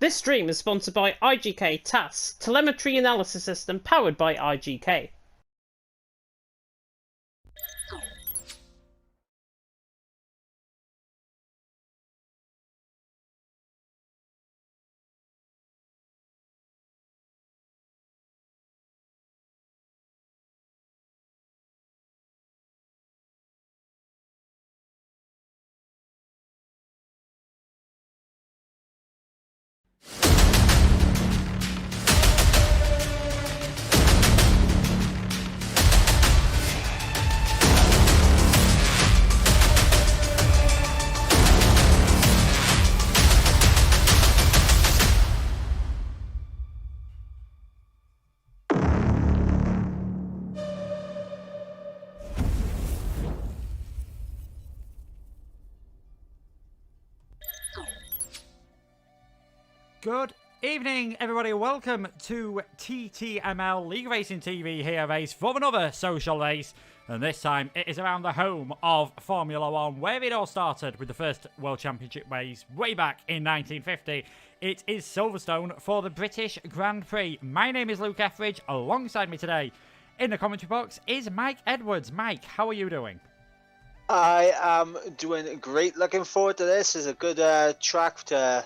This stream is sponsored by IGK TAS, telemetry analysis system powered by IGK. Good evening, everybody. Welcome to TTML League Racing TV here, race for another social race. And this time it is around the home of Formula One, where it all started with the first World Championship race way back in 1950. It is Silverstone for the British Grand Prix. My name is Luke Etheridge. Alongside me today in the commentary box is Mike Edwards. Mike, how are you doing? I am doing great. Looking forward to this. It's a good track to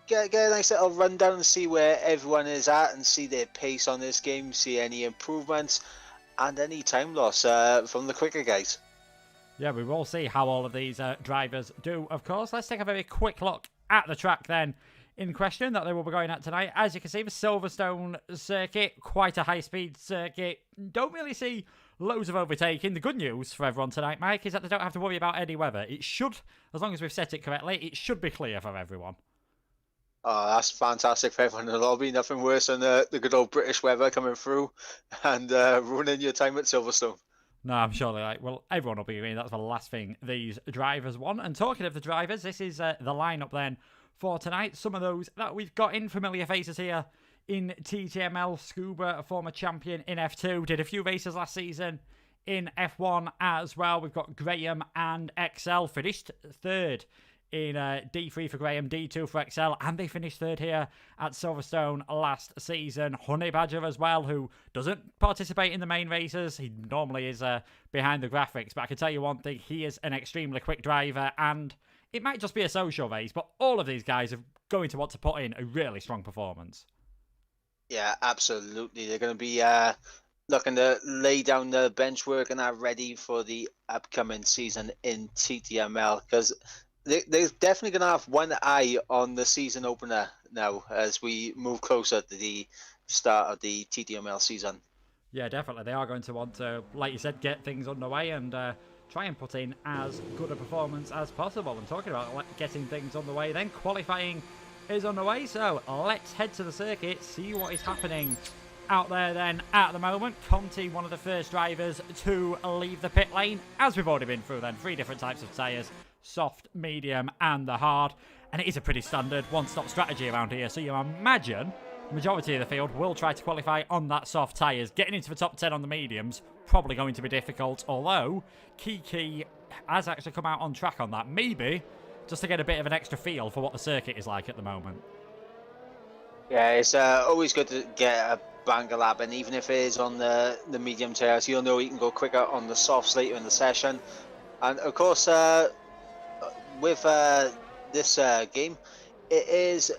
get a nice little rundown and see where everyone is at and see their pace on this game, see any improvements and any time loss from the quicker guys. Yeah, we will see how all of these drivers do, of course. Let's take a very quick look at the track then in question that they will be going at tonight. As you can see, the Silverstone circuit, quite a high-speed circuit. Don't really see loads of overtaking. The good news for everyone tonight, Mike, is that they don't have to worry about any weather. It should, as long as we've set it correctly, it should be clear for everyone. Oh, that's fantastic for everyone in the lobby. Nothing worse than the good old British weather coming through and ruining your time at Silverstone. No, I'm sure they're like, well, everyone will be agreeing that's the last thing these drivers want. And talking of the drivers, this is the lineup then for tonight. Some of those that we've got in, familiar faces here in TTML. Scuba, a former champion in F2, did a few races last season in F1 as well. We've got Graham and XL, finished third in D3 for Graham, D2 for XL, and they finished third here at Silverstone last season. Honey Badger as well, who doesn't participate in the main races. He normally is behind the graphics, but I can tell you one thing, he is an extremely quick driver, and it might just be a social race, but all of these guys are going to want to put in a really strong performance. Yeah, absolutely. They're going to be looking to lay down the bench work and are ready for the upcoming season in TTML, because they're definitely going to have one eye on the season opener now as we move closer to the start of the TTML season. Yeah, definitely. They are going to want to, like you said, get things underway and try and put in as good a performance as possible. And talking about getting things on the way, then qualifying is on the way. So let's head to the circuit, see what is happening out there then at the moment. Conti, one of the first drivers to leave the pit lane, as we've already been through then, 3 different types of tyres. Soft, medium and the hard, and it is a pretty standard one-stop strategy around here, so you imagine the majority of the field will try to qualify on that soft tyres. Getting into the top 10 on the mediums probably going to be difficult, although Kiki has actually come out on track on that, maybe just to get a bit of an extra feel for what the circuit is like at the moment. Yeah, it's always good to get a banger lap, and even if it is on the medium tyres, you'll know you can go quicker on the softs later in the session. And of course, with this game, it is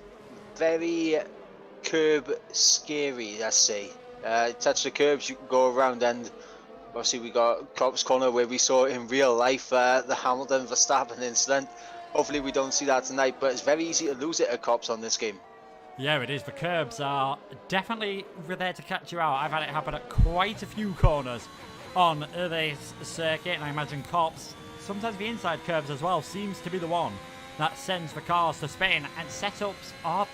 very curb scary, let's say. Touch the curbs, you can go around, and obviously we got Cops Corner where we saw in real life the Hamilton Verstappen incident. Hopefully we don't see that tonight, but it's very easy to lose it at Cops on this game. Yeah, it is. The curbs are definitely there to catch you out. I've had it happen at quite a few corners on this circuit, and I imagine Cops, sometimes the inside curves as well, seems to be the one that sends the cars to spin, and setups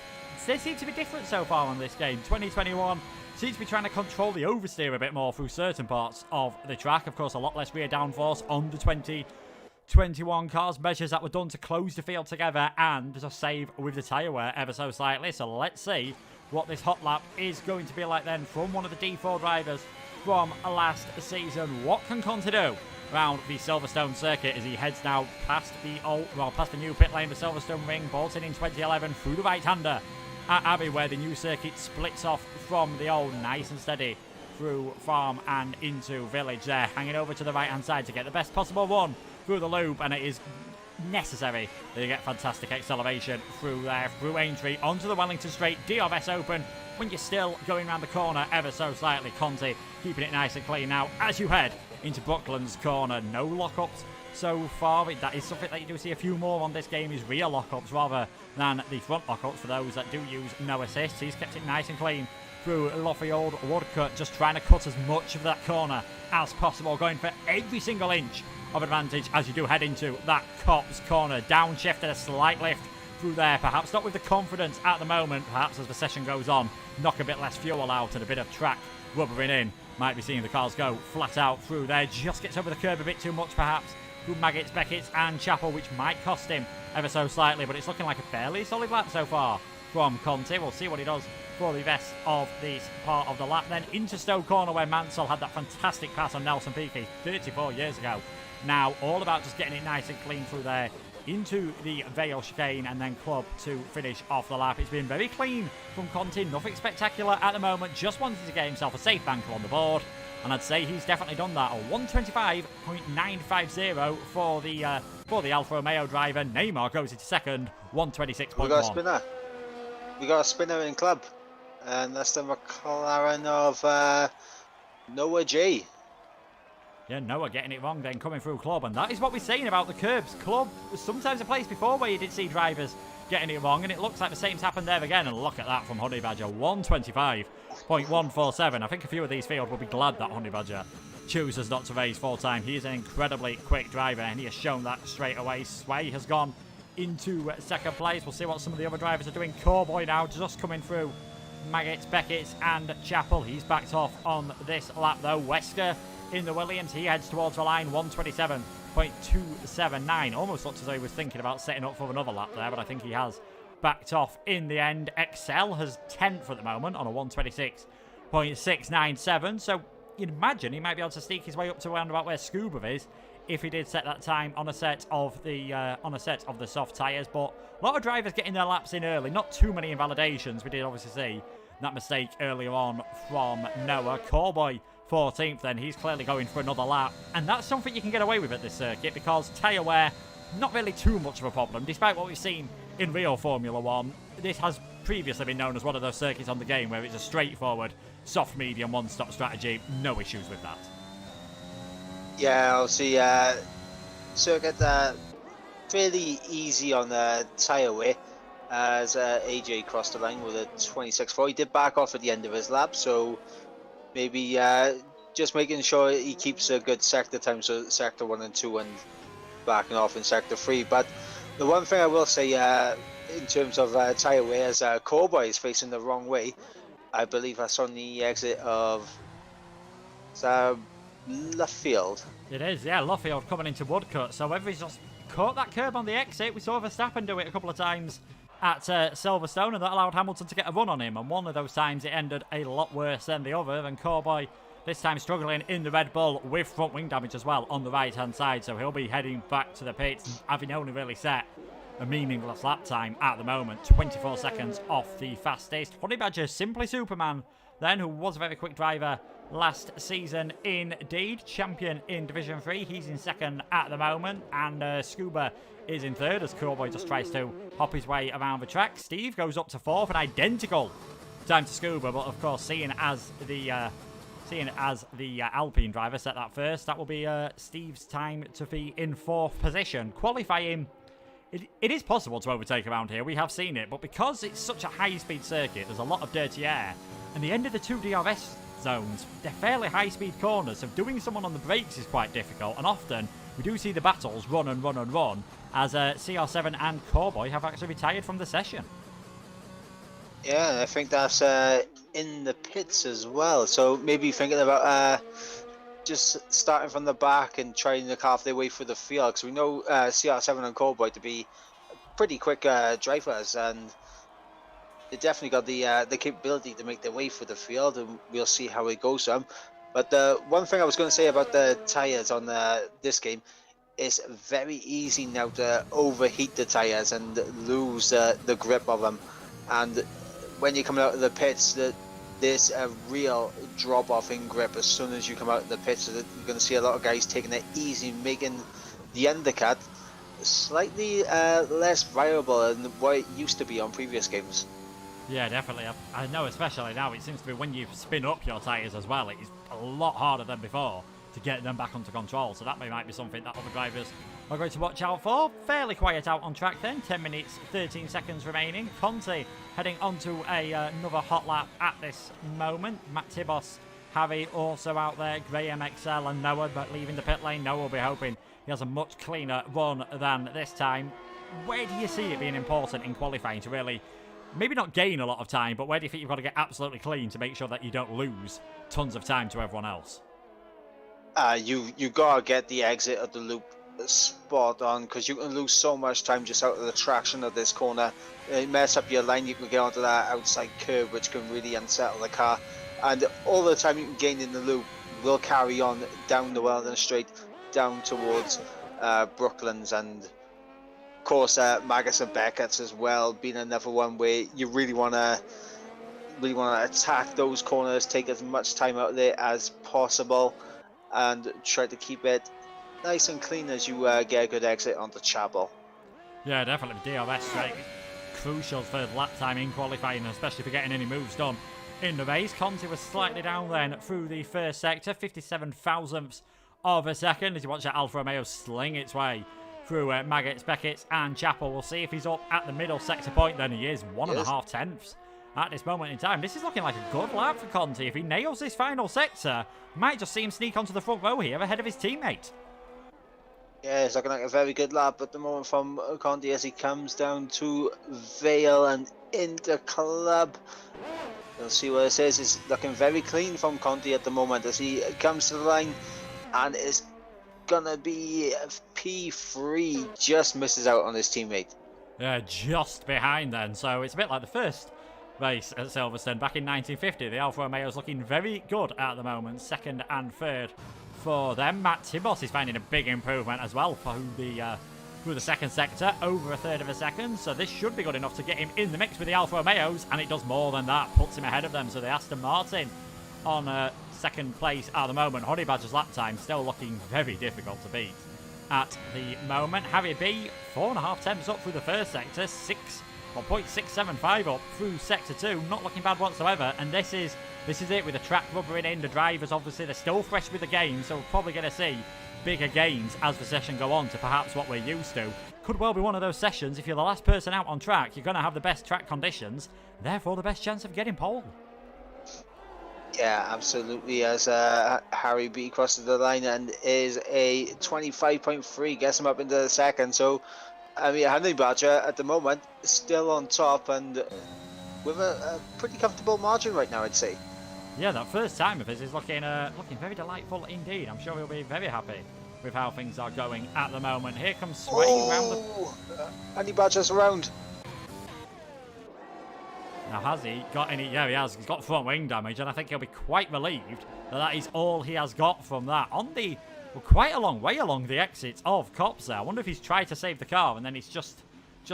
they seem to be different so far on this game. 2021 seems to be trying to control the oversteer a bit more through certain parts of the track. Of course, a lot less rear downforce on the 2021 cars. Measures that were done to close the field together and to save with the tyre wear ever so slightly. So let's see what this hot lap is going to be like then from one of the D4 drivers from last season. What can Conti do around the Silverstone circuit as he heads now past the new pit lane, the Silverstone ring, bolted in 2011 through the right-hander at Abbey, where the new circuit splits off from the old, nice and steady through farm and into village there, hanging over to the right-hand side to get the best possible run through the loop, and it is necessary that you get fantastic acceleration through there, through Aintree, onto the Wellington Straight, DRS open, when you're still going around the corner ever so slightly. Conti keeping it nice and clean now as you head into Brooklands corner. No lockups so far. That is something that you do see a few more on this game, is rear lockups rather than the front lockups for those that do use no assists. He's kept it nice and clean through Luffield Woodcut, just trying to cut as much of that corner as possible, going for every single inch of advantage as you do head into that Copse corner. Downshifted, a slight lift through there, perhaps not with the confidence at the moment. Perhaps as the session goes on, knock a bit less fuel out and a bit of track rubbering in. Might be seeing the cars go flat out through there. Just gets over the curb a bit too much perhaps through Maggots, Beckett's and Chapel, which might cost him ever so slightly, but it's looking like a fairly solid lap so far from Conti. We'll see what he does for the rest of this part of the lap. Then into Stowe Corner, where Mansell had that fantastic pass on Nelson Peaky 34 years ago. Now all about just getting it nice and clean through there into the Vale chicane, and then Club to finish off the lap. It's been very clean from Conti, nothing spectacular at the moment, just wanted to get himself a safe banker on the board, and I'd say he's definitely done that. A 125.950 for the Alfa Romeo driver. Neymar goes into second, 126.1. We got a spinner in Club, and that's the McLaren of Noah J. Yeah, Noah getting it wrong then coming through Club, and that is what we're saying about the curbs. Club was sometimes a place before where you did see drivers getting it wrong, and it looks like the same's happened there again. And look at that from Honey Badger, 125.147. I think a few of these fields will be glad that Honey Badger chooses not to race full time. He is an incredibly quick driver, and he has shown that straight away. Sway has gone into second place. We'll see what some of the other drivers are doing. Corboy now just coming through Maggots, Beckett's and Chapel. He's backed off on this lap though. Wesker in the Williams, he heads towards the line, 127.279. Almost looks as though he was thinking about setting up for another lap there, but I think he has backed off in the end. Excel has 10th at the moment on a 126.697, so you'd imagine he might be able to sneak his way up to around about where Scuba is if he did set that time on a set of the soft tyres. But a lot of drivers getting their laps in early, not too many invalidations. We did obviously see that mistake earlier on from Noah. Corboy 14th then, he's clearly going for another lap, and that's something you can get away with at this circuit because tyre wear, not really too much of a problem. Despite what we've seen in Rio Formula 1, this has previously been known as one of those circuits on the game where it's a straightforward, soft, medium, one-stop strategy. No issues with that. Yeah, obviously, circuit fairly easy on the tyre wear as AJ crossed the line with a 26.4. He did back off at the end of his lap, so maybe just making sure he keeps a good sector time, so sector 1 and 2, and backing off in sector 3. But the one thing I will say in terms of tyre wear is Corboy is facing the wrong way. I believe that's on the exit of Luffield. It is, yeah, Luffield coming into Woodcut. So whether he's just caught that curb on the exit, we saw Verstappen do it a couple of times at Silverstone, and that allowed Hamilton to get a run on him, and one of those times it ended a lot worse than the other. And Corboy this time struggling in the Red Bull with front wing damage as well on the right hand side, so he'll be heading back to the pits, having only really set a meaningless lap time at the moment, 24 seconds off the fastest. Honey Badger, simply Superman then, who was a very quick driver last season indeed, champion in Division 3. He's in second at the moment, and Scuba is in third as Corboy just tries to hop his way around the track. Steve goes up to fourth, an identical time to Scuba, but of course seeing as the Alpine driver set that first, that will be Steve's time to be in fourth position. Qualifying, it is possible to overtake around here, we have seen it, but because it's such a high-speed circuit, there's a lot of dirty air, and the end of the two DRS zones, they're fairly high-speed corners, so doing someone on the brakes is quite difficult, and often we do see the battles run and run and run, as CR7 and Corboy have actually retired from the session. Yeah, I think that's in the pits as well, so maybe thinking about just starting from the back and trying to look half their way through the field, because we know CR7 and Corboy to be pretty quick drivers, and they definitely got the capability to make their way through the field, and we'll see how it goes. But the one thing I was going to say about the tyres on this game, it's very easy now to overheat the tyres and lose the grip of them. And when you're coming out of the pits, there's a real drop off in grip as soon as you come out of the pits. So that you're going to see a lot of guys taking it easy, making the undercut slightly less viable than what it used to be on previous games. Yeah, definitely. I know, especially now, it seems to be when you spin up your tyres as well, it's a lot harder than before to get them back under control. So that might be something that other drivers are going to watch out for. Fairly quiet out on track then. 10 minutes, 13 seconds remaining. Conti heading onto another hot lap at this moment. Matt Tibos, Harry also out there. Graham, XL and Noah, but leaving the pit lane. Noah will be hoping he has a much cleaner run than this time. Where do you see it being important in qualifying to really, maybe not gain a lot of time, but where do you think you've got to get absolutely clean to make sure that you don't lose tons of time to everyone else? You gotta get the exit of the loop spot on, because you can lose so much time just out of the traction of this corner. You mess up your line, you can get onto that outside curve, which can really unsettle the car. And all the time you can gain in the loop will carry on down the Weldon Straight, down towards Brooklands, and of course Magus and Beckett's as well, being another one where you really want to attack those corners, take as much time out there as possible, and try to keep it nice and clean as you get a good exit onto Chapel. Yeah, definitely. DRS straight crucial for lap time in qualifying, especially for getting any moves done in the race. Conti was slightly down then through the first sector, 57 thousandths of a second, as you watch that Alfa Romeo sling its way through Maggots, Beckett's and Chapel. We'll see if he's up at the middle sector point. Then he is, 1.5 tenths at this moment in time. This is looking like a good lap for Conti. If he nails this final sector, might just see him sneak onto the front row here ahead of his teammate. Yeah, it's looking like a very good lap at the moment from Conti as he comes down to Vale and into Club. We'll see what this is. It's looking very clean from Conti at the moment as he comes to the line, and it's gonna be P3, just misses out on his teammate. Yeah, just behind then. So it's a bit like the first race at Silverstone back in 1950. The Alfa Romeo's looking very good at the moment, second and third for them. Matt Tibos is finding a big improvement as well through the second sector, over a third of a second. So this should be good enough to get him in the mix with the Alfa Romeos, and it does more than that, puts him ahead of them. So the Aston Martin on second place at the moment. Honey Badger's lap time still looking very difficult to beat at the moment. Harry B, 4.5 tenths up through the first sector, 1.675 up through sector 2, not looking bad whatsoever. And this is it with the track rubbering in. The drivers, obviously, they're still fresh with the game, so we're probably going to see bigger gains as the session go on to perhaps what we're used to. Could well be one of those sessions, if you're the last person out on track, you're going to have the best track conditions, therefore the best chance of getting pole. Yeah, absolutely, as Harry B crosses the line and is a 25.3, gets him up into the second. So, I mean, Honey Badger at the moment is still on top and with a pretty comfortable margin right now, I'd say. Yeah, that first time of his is looking very delightful indeed. I'm sure he'll be very happy with how things are going at the moment. Here comes Sway round the... Honey Badger's around. Now, has he got any... Yeah, he has. He's got front wing damage, and I think he'll be quite relieved that is all he has got from that. On the... Well, quite a long way along the exit of Cops there. I wonder if he's tried to save the car, and then it's just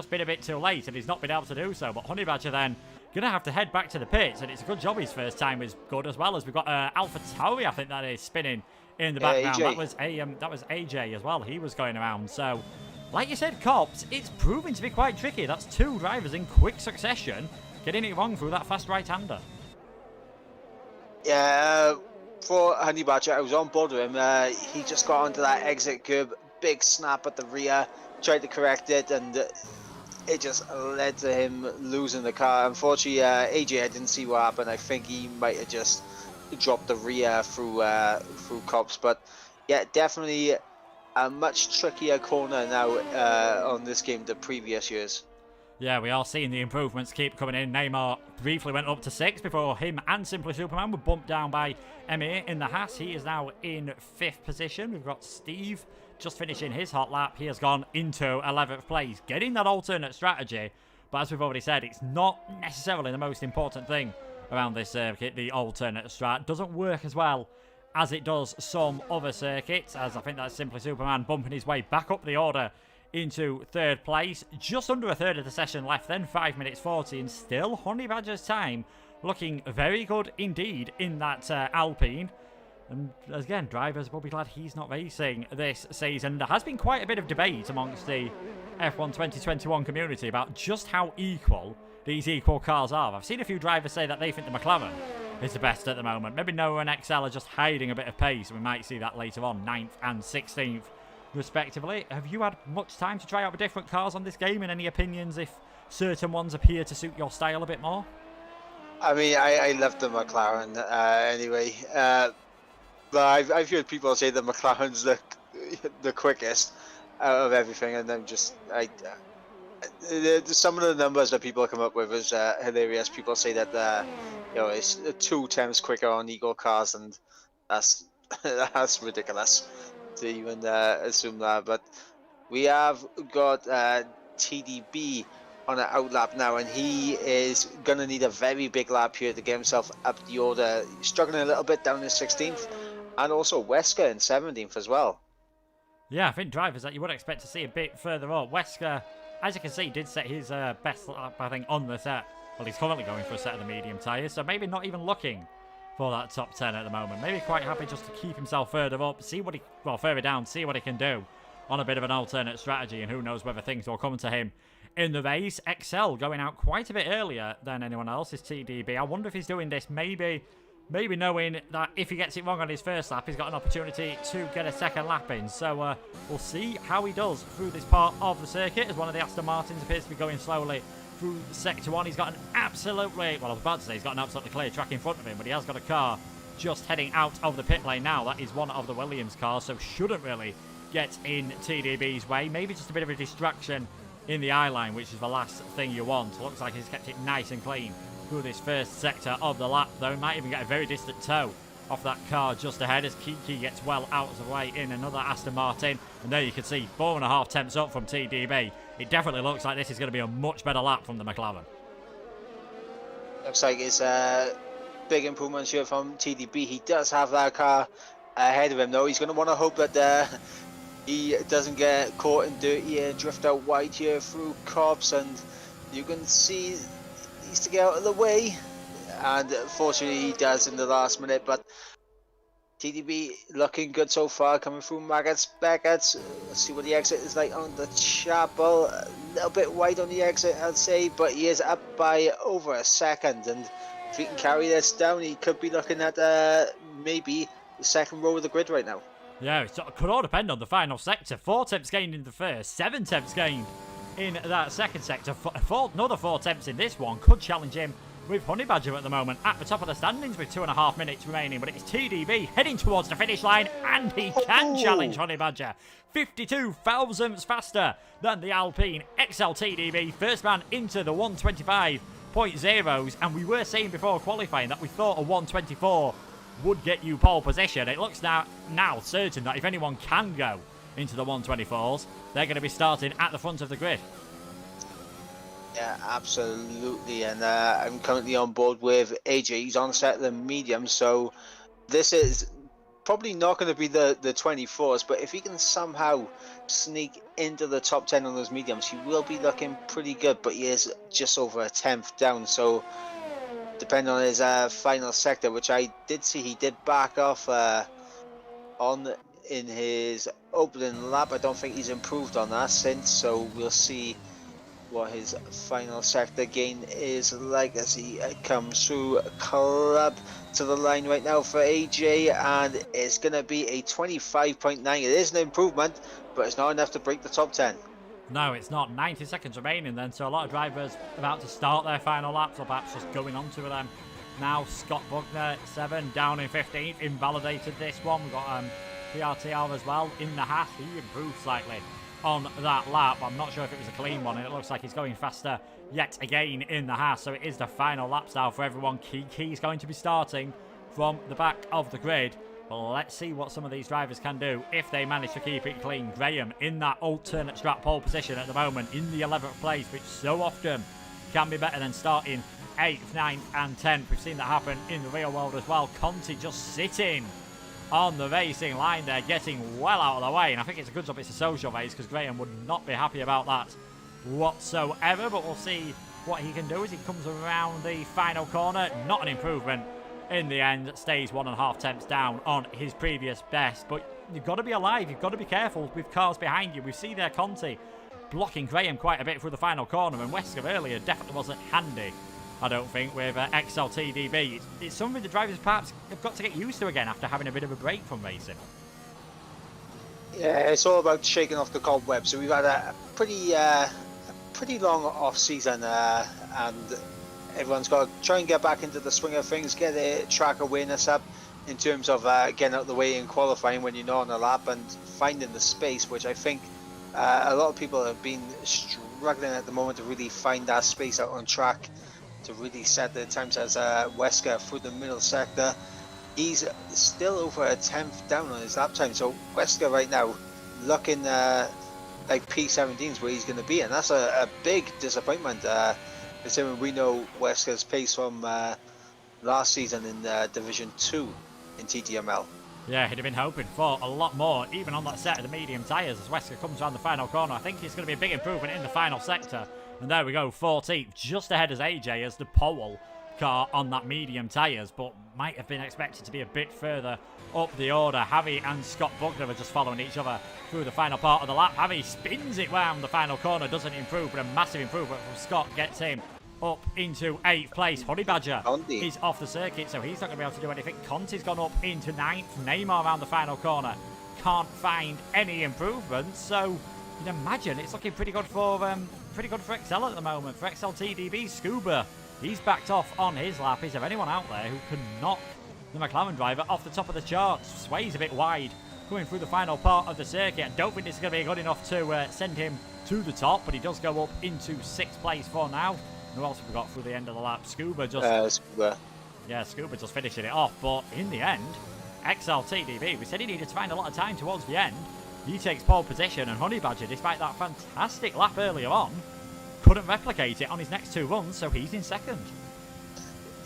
been a bit too late, and he's not been able to do so. But Honey Badger then going to have to head back to the pits, and it's a good job his first time was good, as well as we've got Alpha Tauri, I think that is, spinning in the background. That was AJ as well. He was going around. So, like you said, Cops, it's proving to be quite tricky. That's two drivers in quick succession getting it wrong through that fast right-hander. Yeah, for Honey Badger, I was on board with him. He just got onto that exit curb, big snap at the rear, tried to correct it, and it just led to him losing the car. Unfortunately, AJ, I didn't see what happened. I think he might have just dropped the rear through Cops. But yeah, definitely a much trickier corner now on this game than previous years. Yeah, we are seeing the improvements keep coming in. Neymar briefly went up to 6 before him and Simply Superman were bumped down by Emir in the Haas. He is now in 5th position. We've got Steve just finishing his hot lap. He has gone into 11th place, getting that alternate strategy. But as we've already said, it's not necessarily the most important thing around this circuit, the alternate strat. Doesn't work as well as it does some other circuits, as I think that's Simply Superman bumping his way back up the order into third place. Just under a third of the session left then, 5 minutes 40, and still Honey Badger's time looking very good indeed in that Alpine. And again, drivers will be glad he's not racing this season. There has been quite a bit of debate amongst the F1 2021 community about just how equal these equal cars are. I've seen a few drivers say that they think the McLaren is the best at the moment. Maybe Noah and XL are just hiding a bit of pace, and we might see that later on, 9th and 16th respectively. Have you had much time to try out the different cars on this game, and any opinions if certain ones appear to suit your style a bit more? I mean, I love the McLaren anyway. But I've heard people say the McLaren's the quickest out of everything, and I'm just some of the numbers that people come up with is hilarious. People say that it's 2 times quicker on equal cars, and that's that's ridiculous to even assume that. But we have got TDB on an outlap now, and he is gonna need a very big lap here to get himself up the order. He's struggling a little bit down in 16th. And also Wesker in 17th as well. Yeah, I think drivers that you would expect to see a bit further up. Wesker, as you can see, did set his best lap, I think, on the set. Well, he's currently going for a set of the medium tyres, so maybe not even looking for that top 10 at the moment. Maybe quite happy just to keep himself further up, further down, see what he can do on a bit of an alternate strategy, and who knows whether things will come to him in the race. XL going out quite a bit earlier than anyone else is TDB. I wonder if he's doing this maybe knowing that if he gets it wrong on his first lap, he's got an opportunity to get a second lap in. So we'll see how he does through this part of the circuit, as one of the Aston Martins appears to be going slowly through Sector 1. He's got an absolutely, well, I was about to say he's got an absolutely clear track in front of him, but he has got a car just heading out of the pit lane now. That is one of the Williams cars, so shouldn't really get in TDB's way. Maybe just a bit of a distraction in the eye line, which is the last thing you want. Looks like he's kept it nice and clean through this first sector of the lap, though. He might even get a very distant tow off that car just ahead as Kiki gets well out of the way in another Aston Martin. And there you can see 4.5 tenths up from TDB. It definitely looks like this is going to be a much better lap from the McLaren. Looks like it's big improvements here from TDB. He does have that car ahead of him, though. He's going to want to hope that he doesn't get caught in dirt here, drift out wide here through Cobbs, and you can see needs to get out of the way, and fortunately he does in the last minute. But TDB looking good so far, coming through Beckett's. Let's see what the exit is like on the Chapel. A little bit wide on the exit, I'd say, but he is up by over a second, and if he can carry this down, he could be looking at maybe the second row of the grid right now. Yeah, it could all depend on the final sector. 4 tenths gained in the first, 7 tenths gained in that second sector. Another 4 tenths in this one could challenge him with Honey Badger at the moment at the top of the standings with 2.5 minutes remaining. But it's TDB heading towards the finish line, and he can challenge Honey Badger. 52 thousandths faster than the Alpine. XL TDB, first man into the 125.0s, and we were saying before qualifying that we thought a 124 would get you pole position. It looks now certain that if anyone can go into the 124s, they're going to be starting at the front of the grid. Yeah, absolutely, and I'm currently on board with AJ. He's on set the medium, so this is probably not going to be the 24s, but if he can somehow sneak into the top 10 on those mediums, he will be looking pretty good. But he is just over a tenth down, so depending on his final sector, which I did see he did back off in his opening lap. I don't think he's improved on that since, so we'll see what his final sector gain is like as he comes through Club to the line right now for AJ, and it's going to be a 25.9. It is an improvement, but it's not enough to break the top 10. No, it's not. 90 seconds remaining then, so a lot of drivers about to start their final laps, or perhaps just going on to them. Now Scott Buckner, 7, down in 15th, invalidated this one. We've got PRTR as well in the Haas. He improved slightly on that lap. I'm not sure if it was a clean one, and it looks like he's going faster yet again in the Haas. So it is the final lap style for everyone. Kiki's going to be starting from the back of the grid. Well, let's see what some of these drivers can do if they manage to keep it clean. Graham in that alternate strat pole position at the moment in the 11th place, which so often can be better than starting 8th, 9th and 10th. We've seen that happen in the real world as well. Conti just sitting on the racing line there, getting well out of the way. And I think it's a good job it's a social race, because Graham would not be happy about that whatsoever. But we'll see what he can do as he comes around the final corner. Not an improvement in the end. Stays 1.5 tenths down on his previous best. But you've got to be alive. You've got to be careful with cars behind you. We see there Conti blocking Graham quite a bit through the final corner, and Wesker earlier definitely wasn't handy, I don't think, with XLTDB. It's something the drivers perhaps have got to get used to again after having a bit of a break from racing. Yeah, it's all about shaking off the cobwebs. So we've had a pretty long off season, and everyone's got to try and get back into the swing of things, get their track awareness up in terms of getting out of the way in qualifying when you're not on a lap, and finding the space, which I think a lot of people have been struggling at the moment to really find that space out on track to really set their times. As Wesker through the middle sector, he's still over a 10th down on his lap time. So Wesker right now looking like P17 is where he's going to be, and that's a big disappointment, considering we know Wesker's pace from last season in Division 2 in TTML. Yeah, he'd have been hoping for a lot more, even on that set of the medium tyres as Wesker comes around the final corner. I think it's going to be a big improvement in the final sector. And there we go, 14th, just ahead as AJ as the pole car on that medium tyres, but might have been expected to be a bit further up the order. Javi and Scott Bugner are just following each other through the final part of the lap. Javi spins it round the final corner, doesn't improve, but a massive improvement from Scott gets him up into 8th place. Honey Badger is off the circuit, so he's not going to be able to do anything. Conti's gone up into 9th. Neymar around the final corner can't find any improvements, so you'd imagine it's looking pretty good for Excel at the moment. For XLTDB, Scuba, he's backed off on his lap. Is there anyone out there who can knock the McLaren driver off the top of the charts? Sways a bit wide coming through the final part of the circuit. I don't think this is going to be good enough to send him to the top, but he does go up into 6th place for now. Who else have we got through the end of the lap? Scuba just... Scuba. Yeah, Scuba just finishing it off. But in the end, XLTDB, we said he needed to find a lot of time towards the end. He takes pole position, and Honey Badger, despite that fantastic lap earlier on, couldn't replicate it on his next 2 runs, so he's in 2nd.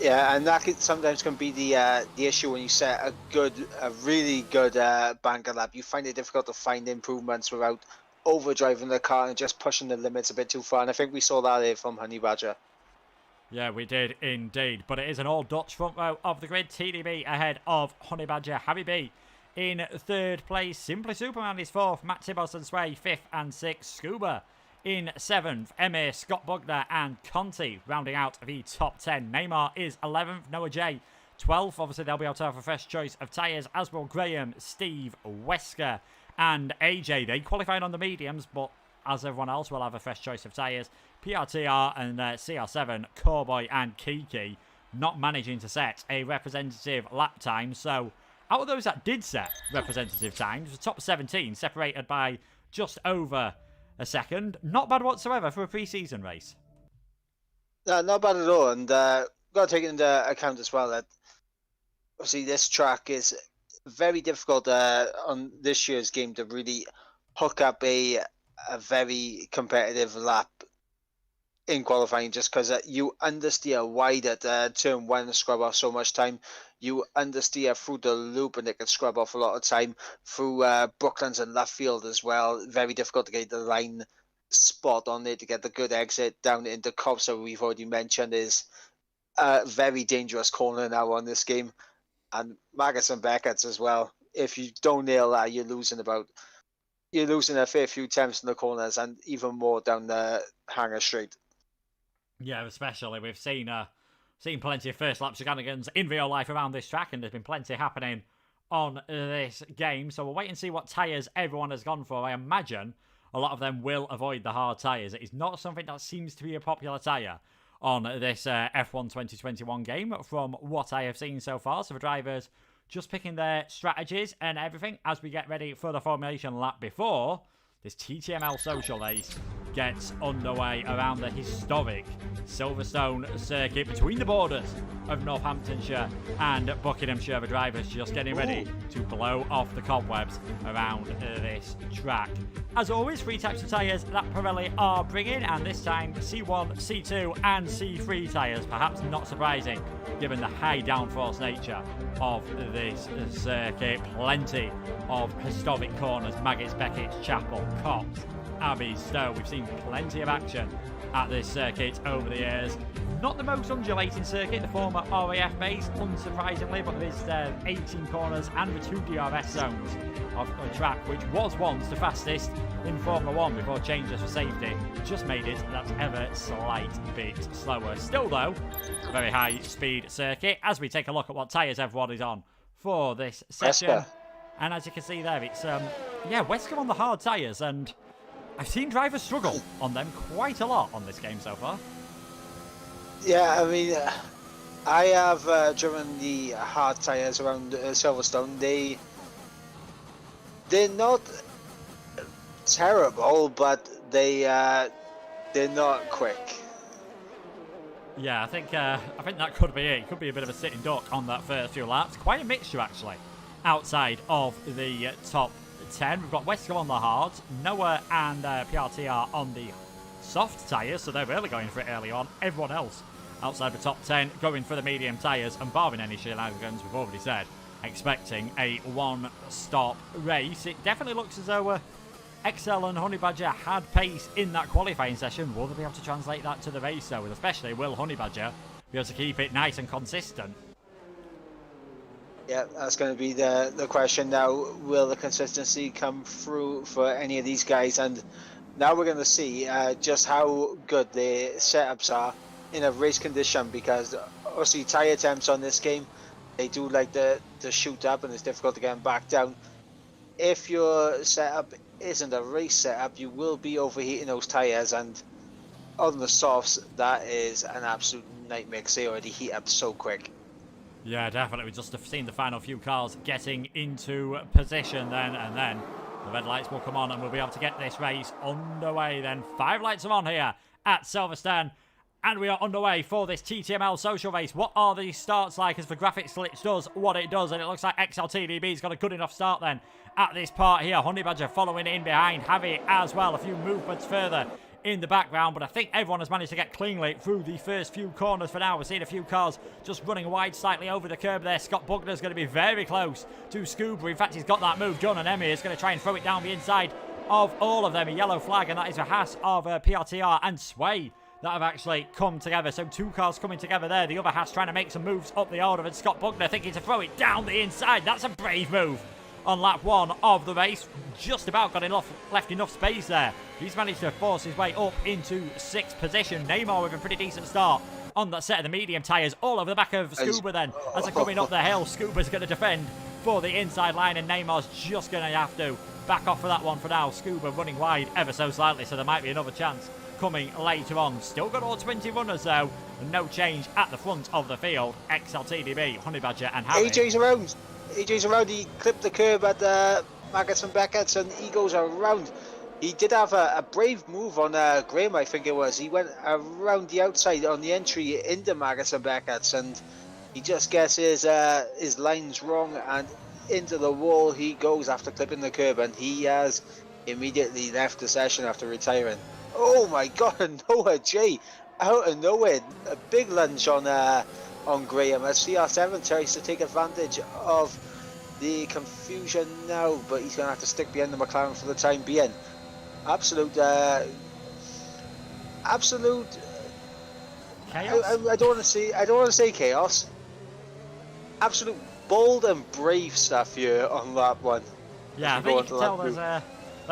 Yeah, and that sometimes can be the issue when you set a really good banker lap. You find it difficult to find improvements without overdriving the car and just pushing the limits a bit too far, and I think we saw that here from Honey Badger. Yeah, we did indeed, but it is an all-Dutch front row of the grid. TDB ahead of Honey Badger. Javi B in 3rd place. Simply Superman is 4th. Matt Tibos and Sway 5th and 6th. Scuba in 7th. Emir, Scott Bugner and Conti rounding out the top 10. Neymar is 11th. Noah J 12th. Obviously, they'll be able to have a fresh choice of tyres, as will Graham, Steve, Wesker and AJ. They qualified on the mediums, but as everyone else will have a fresh choice of tyres. PRTR and CR7, Corboy and Kiki not managing to set a representative lap time. So out of those that did set representative times, the top 17 separated by just over a second. Not bad whatsoever for a pre-season race. No, not bad at all. And got to take into account as well that obviously this track is very difficult on this year's game to really hook up a very competitive lap in qualifying, just because you understeer wide at turn 1 and scrub off so much time. You understeer through the loop and it can scrub off a lot of time through Brooklands and left field as well. Very difficult to get the line spot on there to get the good exit down into Cobb. So we've already mentioned is a very dangerous corner now on this game. And Magus and Beckett's as well. If you don't nail that, you're losing a fair few attempts in the corners and even more down the Hanger Straight. Yeah, especially we've seen plenty of first lap shenanigans in real life around this track, and there's been plenty happening on this game. So we'll wait and see what tyres everyone has gone for. I imagine a lot of them will avoid the hard tyres. It is not something that seems to be a popular tyre on this F1 2021 game from what I have seen so far. So the drivers just picking their strategies and everything as we get ready for the formation lap before this TTML social race gets underway around the historic Silverstone circuit between the borders of Northamptonshire and Buckinghamshire. The drivers just getting ready to blow off the cobwebs around this track. As always, 3 types of tyres that Pirelli are bringing, and this time C1, C2 and C3 tyres. Perhaps not surprising given the high downforce nature of this circuit. Plenty of historic corners: Maggots, Beckett's, Chapel, Cox, Abbey, Stowe. We've seen plenty of action at this circuit over the years. Not the most undulating circuit, the former RAF base, unsurprisingly, but there is 18 corners and the 2 DRS zones of a track which was once the fastest in Formula 1 before changes for safety just made it that ever slight bit slower. Still though, a very high speed circuit as we take a look at what tyres everyone is on for this session. Wesker. And as you can see there, it's Wesker on the hard tyres, and I've seen drivers struggle on them quite a lot on this game so far. Yeah, I mean, I have driven the hard tyres around Silverstone. They're not terrible, but they're not quick. Yeah, I think that could be it. It could be a bit of a sitting duck on that first few laps. Quite a mixture actually, outside of the top 10. We've got Wesker on the hards, Noah and PRT are on the soft tyres, so they're really going for it early on. Everyone else outside the top 10 going for the medium tyres, and barring any shenanigans, we've already said, expecting a one-stop race. It definitely looks as though Excel and Honey Badger had pace in that qualifying session. Will they be able to translate that to the race though? And especially, will Honey Badger be able to keep it nice and consistent? Yeah, that's going to be the question now. Will the consistency come through for any of these guys? And now we're going to see just how good the setups are in a race condition, because obviously tyre temps on this game, they do like to shoot up, and it's difficult to get them back down. If your setup isn't a race setup, you will be overheating those tyres, and on the softs, that is an absolute nightmare because they already heat up so quick. Yeah, definitely. We just have seen the final few cars getting into position then, and then the red lights will come on and we'll be able to get this race underway then. 5 lights are on here at Silverstone, and we are underway for this TTML social race. What are the starts like as the graphics glitch does what it does? And it looks like XLTDB's got a good enough start then at this part here. Honey Badger following in behind, Javi as well. A few movements further in the background, but I think everyone has managed to get cleanly through the first few corners for now. We're seeing a few cars just running wide slightly over the curb there. Scott Bugner's going to be very close to Scuba. In fact, he's got that move done, and Emmy is going to try and throw it down the inside of all of them. A yellow flag, and that is a Haas of PRTR and Sway that have actually come together. So 2 cars coming together there. The other Haas trying to make some moves up the order, and Scott Bugner thinking to throw it down the inside. That's a brave move on lap 1 of the race. Just about got left enough space there. He's managed to force his way up into 6th position. Neymar with a pretty decent start on that set of the medium tyres, all over the back of Scuba then. As they're coming up the hill, Scuba's going to defend for the inside line, and Neymar's just going to have to back off for that one for now. Scuba running wide ever so slightly, so there might be another chance coming later on. Still got all 20 runners though. No change at the front of the field. XLTDB, Honey Badger and Harry. AJ's around. He clipped the curb at Maggots and Beckett's, and he goes around. He did have a brave move on Graham, I think it was. He went around the outside on the entry into Maggots and Beckett's, and he just gets his lines wrong, and into the wall he goes after clipping the curb, and he has immediately left the session after retiring. Oh my God, Noah J out of nowhere, a big lunge on Graham as CR7 tries to take advantage of the confusion now, but he's going to have to stick behind the McLaren for the time being. Absolute chaos. I don't want to say chaos. Absolute bold and brave stuff here on lap 1. Yeah, I think you can tell that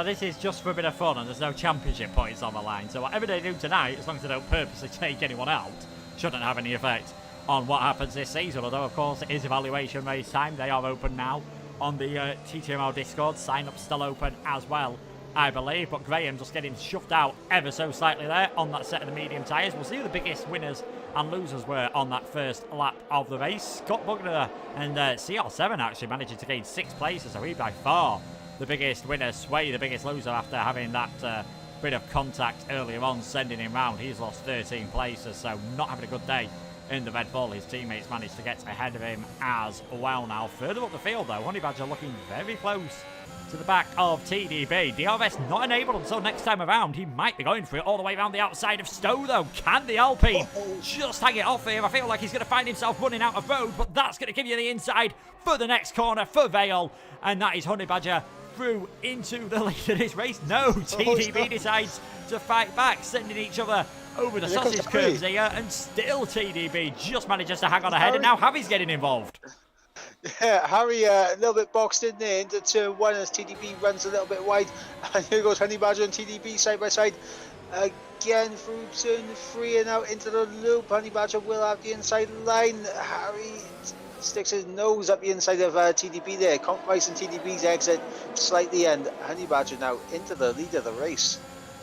this is just for a bit of fun, and there's no championship points on the line. So whatever they do tonight, as long as they don't purposely take anyone out, shouldn't have any effect on what happens this season. Although of course it is evaluation race time. They are open now on the TTML Discord. Sign-up's still open as well, I believe, but Graham just getting shoved out ever so slightly there on that set of the medium tyres. We'll see who the biggest winners and losers were on that first lap of the race. Scott Bugner and CR7 actually managing to gain 6 places, so he by far the biggest winner. Sway the biggest loser after having that bit of contact earlier on, sending him round. He's lost 13 places, so not having a good day in the Red Bull. His teammates managed to get ahead of him as well now. Further up the field, though, Honey Badger looking very close to the back of TDB. DRS not enabled until next time around. He might be going for it all the way around the outside of Stowe, though. Can the Alpine just hang it off here? I feel like he's going to find himself running out of road, but that's going to give you the inside for the next corner for Vale. And that is Honey Badger through into the lead of this race. No, TDB decides to fight back, sending each other over the sausage curves here, and still TDB just manages to hang on ahead, and now Harry's getting involved. Yeah, Harry a little bit boxed in there into turn 1 as TDB runs a little bit wide. And here goes Honey Badger and TDB side by side. Again through turn 3 and out into the loop. Honey Badger will have the inside line. Harry sticks his nose up the inside of TDB there, compromising TDB's exit slightly, and Honey Badger now into the lead of the race.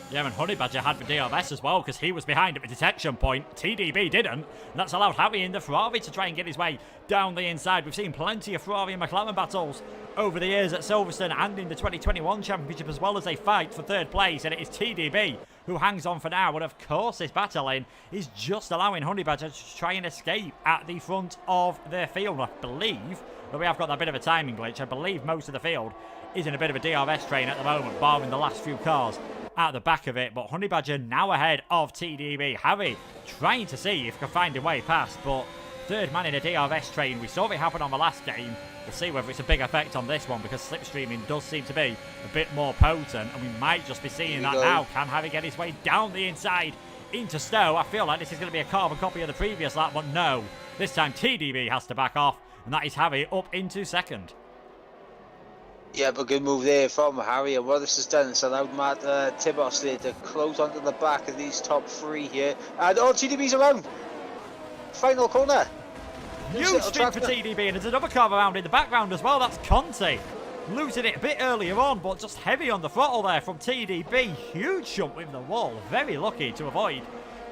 Yeah, and Honey Badger had the DRS as well because he was behind at the detection point. TDB didn't, and that's allowed Harry in the Ferrari to try and get his way down the inside. We've seen plenty of Ferrari and McLaren battles over the years at Silverstone and in the 2021 Championship, as well as they fight for third place, and it is TDB who hangs on for now. And of course, this battling is just allowing Honey Badger to try and escape at the front of their field. I believe that we have got that bit of a timing glitch. I believe most of the field is in a bit of a DRS train at the moment, barring the last few cars at the back of it. But Honey Badger now ahead of TDB. Harry trying to see if he can find a way past, but third man in a DRS train. We saw it happen on the last game. We'll see whether it's a big effect on this one, because slipstreaming does seem to be a bit more potent, and we might just be seeing that now. Can Harry get his way down the inside into Stowe? I feel like this is going to be a carbon copy of the previous lap, but no. This time TDB has to back off, and that is Harry up into second. Yeah, but good move there from Harry, and what this has done is allowed Matt Tibos there to close onto the back of these top 3 here, and TDB's around. Final corner. Huge spin for TDB, and there's another car around in the background as well. That's Conti losing it a bit earlier on, but just heavy on the throttle there from TDB. Huge jump with the wall. Very lucky to avoid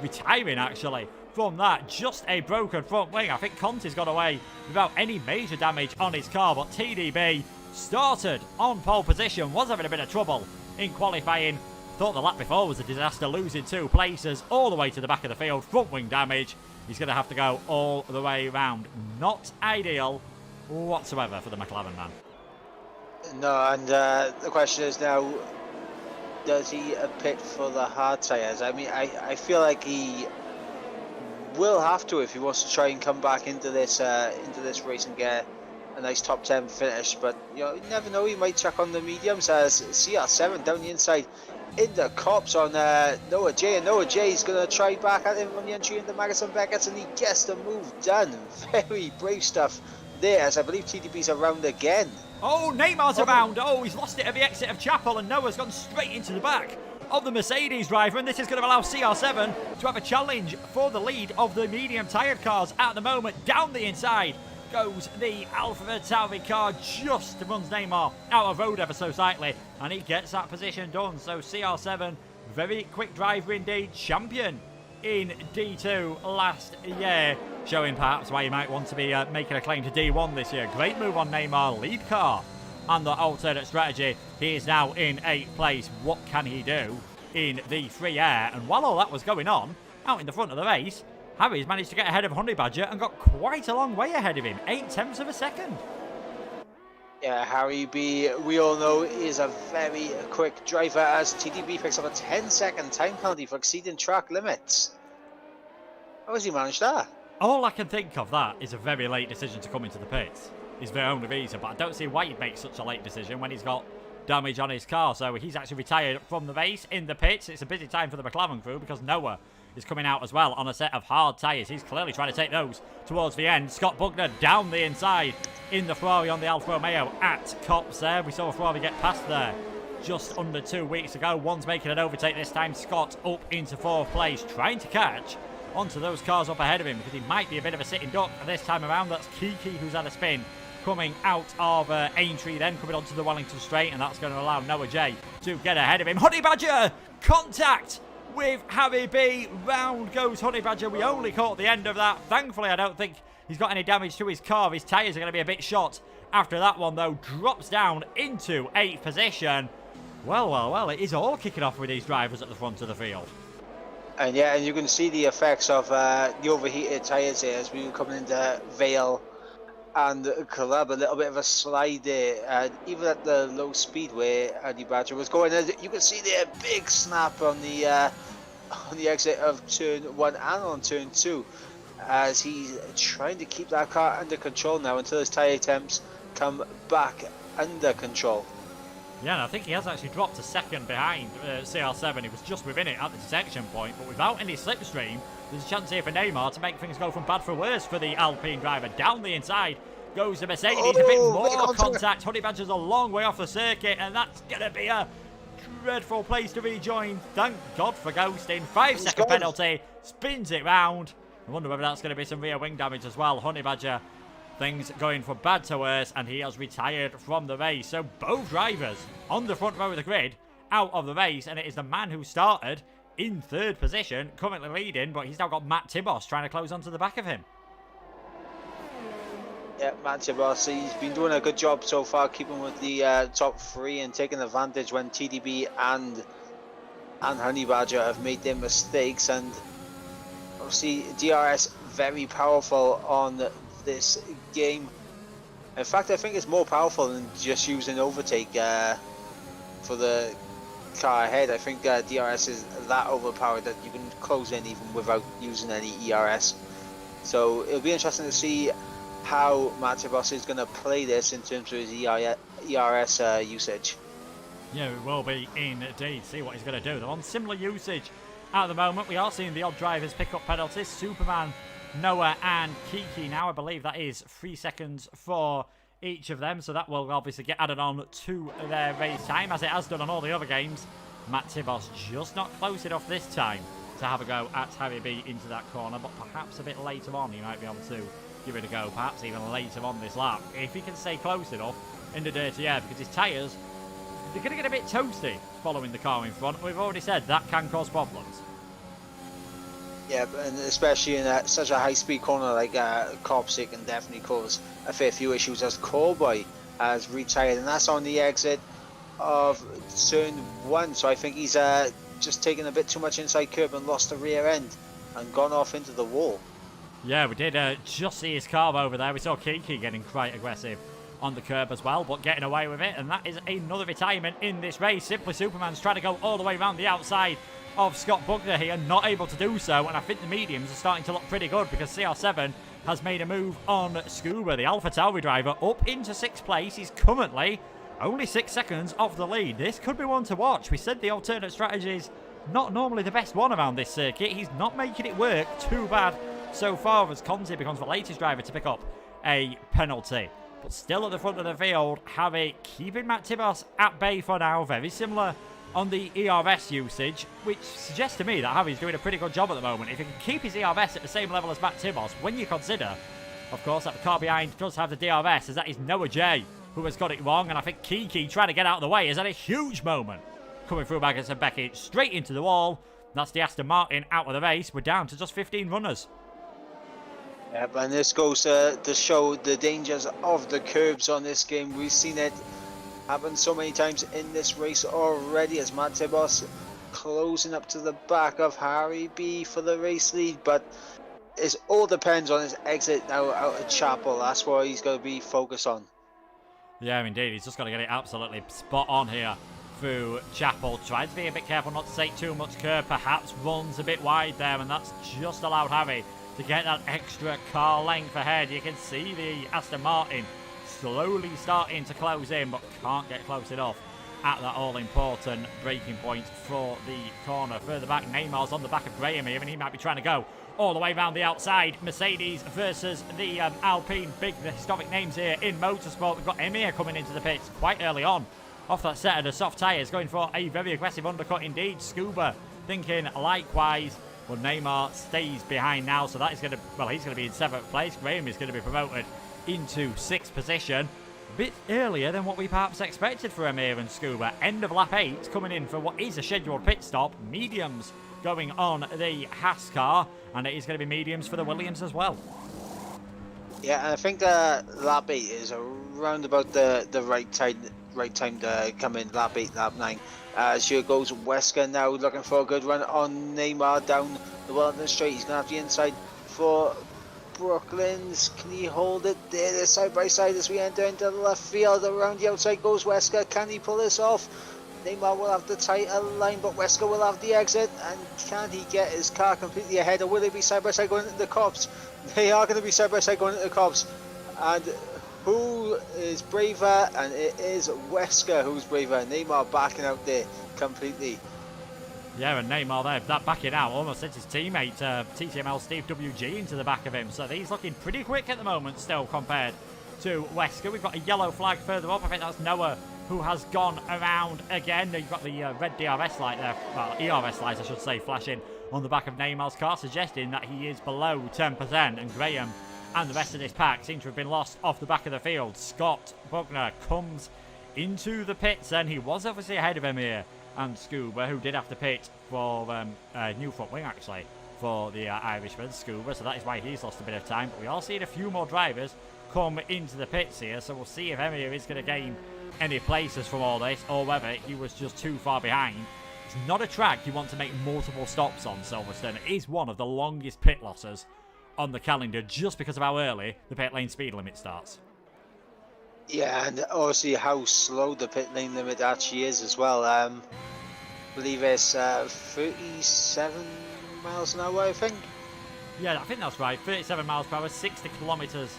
retiring actually from that. Just a broken front wing. I think Conti's got away without any major damage on his car, but TDB started on pole position, was having a bit of trouble in qualifying. Thought the lap before was a disaster, losing 2 places all the way to the back of the field. Front wing damage. He's going to have to go all the way around. Not ideal whatsoever for the McLaren man. No, and the question is now, does he pit for the hard tyres? I mean, I feel like he will have to if he wants to try and come back into this race and get a nice top 10 finish. But you know, you never know, he might chuck on the mediums as CR7 down the inside in the cops on Noah J, and Noah J is going to try back at him on the entry into Madison Beckett, and he gets the move done. Very brave stuff there, as I believe TDB's around again. Oh, Neymar's around. Oh, he's lost it at the exit of Chapel, and Noah's gone straight into the back of the Mercedes driver, and this is going to allow CR7 to have a challenge for the lead of the medium tired cars at the moment. Down the inside goes the Alfa Tauri car, just runs Neymar out of road ever so slightly, and he gets that position done. So CR7, very quick driver indeed, champion in D2 last year, showing perhaps why you might want to be making a claim to D1 this year. Great move on Neymar, lead car and the alternate strategy. He is now in 8th place. What can he do in the free air? And while all that was going on, out in the front of the race, Harry's managed to get ahead of Honey Badger and got quite a long way ahead of him, 0.8 of a second. Yeah, Harry B, we all know, is a very quick driver, as TDB picks up a 10-second time penalty for exceeding track limits. How has he managed that? All I can think of that is a very late decision to come into the pits. Is the only reason, but I don't see why he'd make such a late decision when he's got damage on his car. So he's actually retired from the race in the pits. It's a busy time for the McLaren crew because Noah is coming out as well on a set of hard tyres. He's clearly trying to take those towards the end. Scott Bugner down the inside in the Ferrari on the Alfa Romeo at Cops there. We saw a Ferrari get past there just under 2 weeks ago. One's making an overtake this time. Scott up into 4th place, trying to catch onto those cars up ahead of him because he might be a bit of a sitting duck this time around. That's Kiki who's had a spin coming out of Aintree, then coming onto the Wellington straight, and that's going to allow Noah J to get ahead of him. Honey Badger contact with Harry B. Round goes Honey Badger. We only caught the end of that. Thankfully, I don't think he's got any damage to his car. His tyres are going to be a bit shot after that one, though. Drops down into 8th position. Well, it is all kicking off with these drivers at the front of the field. And yeah, and you can see the effects of the overheated tyres here as we were coming into Vale and Club. A little bit of a slide there, even at the low speed where Andy Badger was going. You can see there a big snap on the exit of turn 1 and on turn 2, as he's trying to keep that car under control now until his tyre temps come back under control. Yeah, and I think he has actually dropped a second behind CR7. He was just within it at the detection point, but without any slipstream, there's a chance here for Neymar to make things go from bad for worse for the Alpine driver. Down the inside goes the Mercedes. A bit more contact. Honey Badger's a long way off the circuit, and that's going to be a dreadful place to rejoin. Thank God for ghosting. 5-second penalty. Spins it round. I wonder whether that's going to be some rear wing damage as well. Honey Badger, things going from bad to worse, and he has retired from the race. So both drivers on the front row of the grid out of the race, and it is the man who started in 3rd position currently leading, but he's now got Matt Tibos trying to close onto the back of him. Yeah, Matt Tibos, he's been doing a good job so far, keeping with the top 3 and taking advantage when TDB and Honey Badger have made their mistakes. And obviously DRS very powerful on this game. In fact, I think it's more powerful than just using overtake for the car ahead. I think DRS is that overpowered that you can close in even without using any ERS. So it'll be interesting to see how Matt Tibos is going to play this in terms of his ERS usage. Yeah, it will be indeed. See what he's going to do. They're on similar usage at the moment. We are seeing the odd drivers pick up penalties. Superman, Noah and Kiki now. I believe that is 3 seconds for each of them. So that will obviously get added on to their race time, as it has done on all the other games. Matt Tibos just not close enough this time to have a go at Harry B into that corner. But perhaps a bit later on he might be able to give it a go. Perhaps even later on this lap, if he can stay close enough in the dirty air, because his tyres, they're going to get a bit toasty following the car in front. We've already said that can cause problems. Yeah, and especially in such a high-speed corner like Copse, it can definitely cause a fair few issues, as Callboy has retired, and that's on the exit of turn 1. So I think he's just taken a bit too much inside curb and lost the rear end and gone off into the wall. Yeah, we did just see his carve over there. We saw Kiki getting quite aggressive on the curb as well, but getting away with it, and that is another retirement in this race. Simply Superman's trying to go all the way around the outside of Scott Buckner here, not able to do so, and I think the mediums are starting to look pretty good, because CR7 has made a move on Scuba, the Alpha Tauri driver, up into 6th place. He's currently only 6 seconds off the lead. This could be one to watch. We said the alternate strategy is not normally the best one around this circuit. He's not making it work too bad so far, as Conte becomes the latest driver to pick up a penalty. But still at the front of the field, Harry keeping Matt Tibos at bay for now. Very similar on the ERS usage, which suggests to me that Harry's doing a pretty good job at the moment. If he can keep his ERS at the same level as Matt Tibos, when you consider, of course, that the car behind does have the DRS, as that is Noah J who has got it wrong, and I think Kiki trying to get out of the way has had a huge moment. Coming through Magnus and Beckett straight into the wall. That's the Aston Martin out of the race. We're down to just 15 runners. Yeah, and this goes to show the dangers of the curbs on this game. We've seen it happen so many times in this race already, as Matt Tibos closing up to the back of Harry B for the race lead, but it all depends on his exit now out of Chapel. That's what he's going to be focused on. Yeah, indeed. He's just got to get it absolutely spot on here through Chapel. Tries to be a bit careful not to take too much curb, perhaps runs a bit wide there, and that's just allowed Harry to get that extra car length ahead. You can see the Aston Martin slowly starting to close in, but can't get close enough at that all-important braking point for the corner. Further back, Neymar's on the back of Graham here, and he might be trying to go all the way around the outside. Mercedes versus the Alpine. Big historic names here in motorsport. We've got Emir coming into the pits quite early on off that set of the soft tyres, going for a very aggressive undercut indeed. Scuba thinking likewise. Well, Neymar stays behind now, so that is going to, well, he's going to be in 7th place. Graham is going to be promoted into 6th position. A bit earlier than what we perhaps expected for Emir and Scuba. End of lap 8, coming in for what is a scheduled pit stop. Mediums going on the Haas car, and it is going to be mediums for the Williams as well. Yeah, and I think lap 8 is around about the right right time to come in, lap 8, lap 9. As here goes Wesker now, looking for a good run on Neymar down the Wellington Straight. He's going to have the inside for Brooklands. Can he hold it? There, they're side by side as we enter into the left field. Around the outside goes Wesker. Can he pull this off? Neymar will have the tighter line, but Wesker will have the exit. And can he get his car completely ahead, or will they be side by side going into the cops? They are going to be side by side going into the cops. And who is braver? And it is Wesker who's braver. Neymar backing out there completely. Yeah, and Neymar there, that backing out, almost sent his teammate TTML Steve WG into the back of him. So he's looking pretty quick at the moment still compared to Wesker. We've got a yellow flag further up. I think that's Noah who has gone around again. You've got the red DRS light there, well, ERS light I should say, flashing on the back of Neymar's car, suggesting that he is below 10%, and Graham and the rest of this pack seem to have been lost off the back of the field. Scott Bugner comes into the pits, and he was obviously ahead of him here, and Scuba, who did have to pit for new front wing actually for the Irishman, Scuba, so that is why he's lost a bit of time. But we are seeing a few more drivers come into the pits here, so we'll see if Emir is going to gain any places from all this, or whether he was just too far behind. It's not a track you want to make multiple stops on, Silverstone. It is one of the longest pit losses on the calendar, just because of how early the pit lane speed limit starts. Yeah, and obviously how slow the pit lane limit actually is as well. I believe it's 37 miles an hour, I think. Yeah, I think that's right. 37 miles per hour, 60 kilometres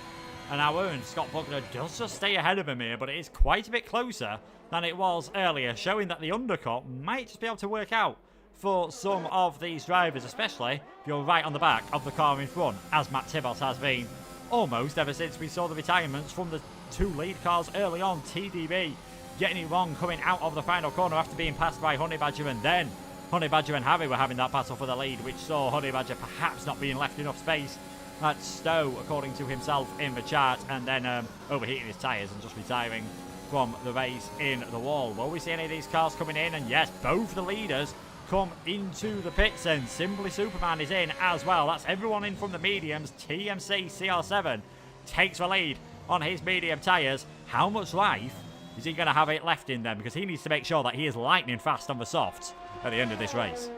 an hour, and Scott Buckner does just stay ahead of him here, but it is quite a bit closer than it was earlier, showing that the undercut might just be able to work out for some of these drivers, especially if you're right on the back of the car in front, as Matt Tibos has been almost ever since we saw the retirements from the two lead cars early on. TDB getting it wrong coming out of the final corner after being passed by Honey Badger, and then Honey Badger and Harry were having that battle for the lead, which saw Honey Badger perhaps not being left enough space at Stowe, according to himself in the chart, and then overheating his tyres and just retiring from the race in the wall. Will we see any of these cars coming in? And yes, both the leaders come into the pits, and Simply Superman is in as well. That's everyone in from the mediums. TMC CR7 takes the lead on his medium tyres. How much life is he going to have it left in them? Because he needs to make sure that he is lightning fast on the softs at the end of this race.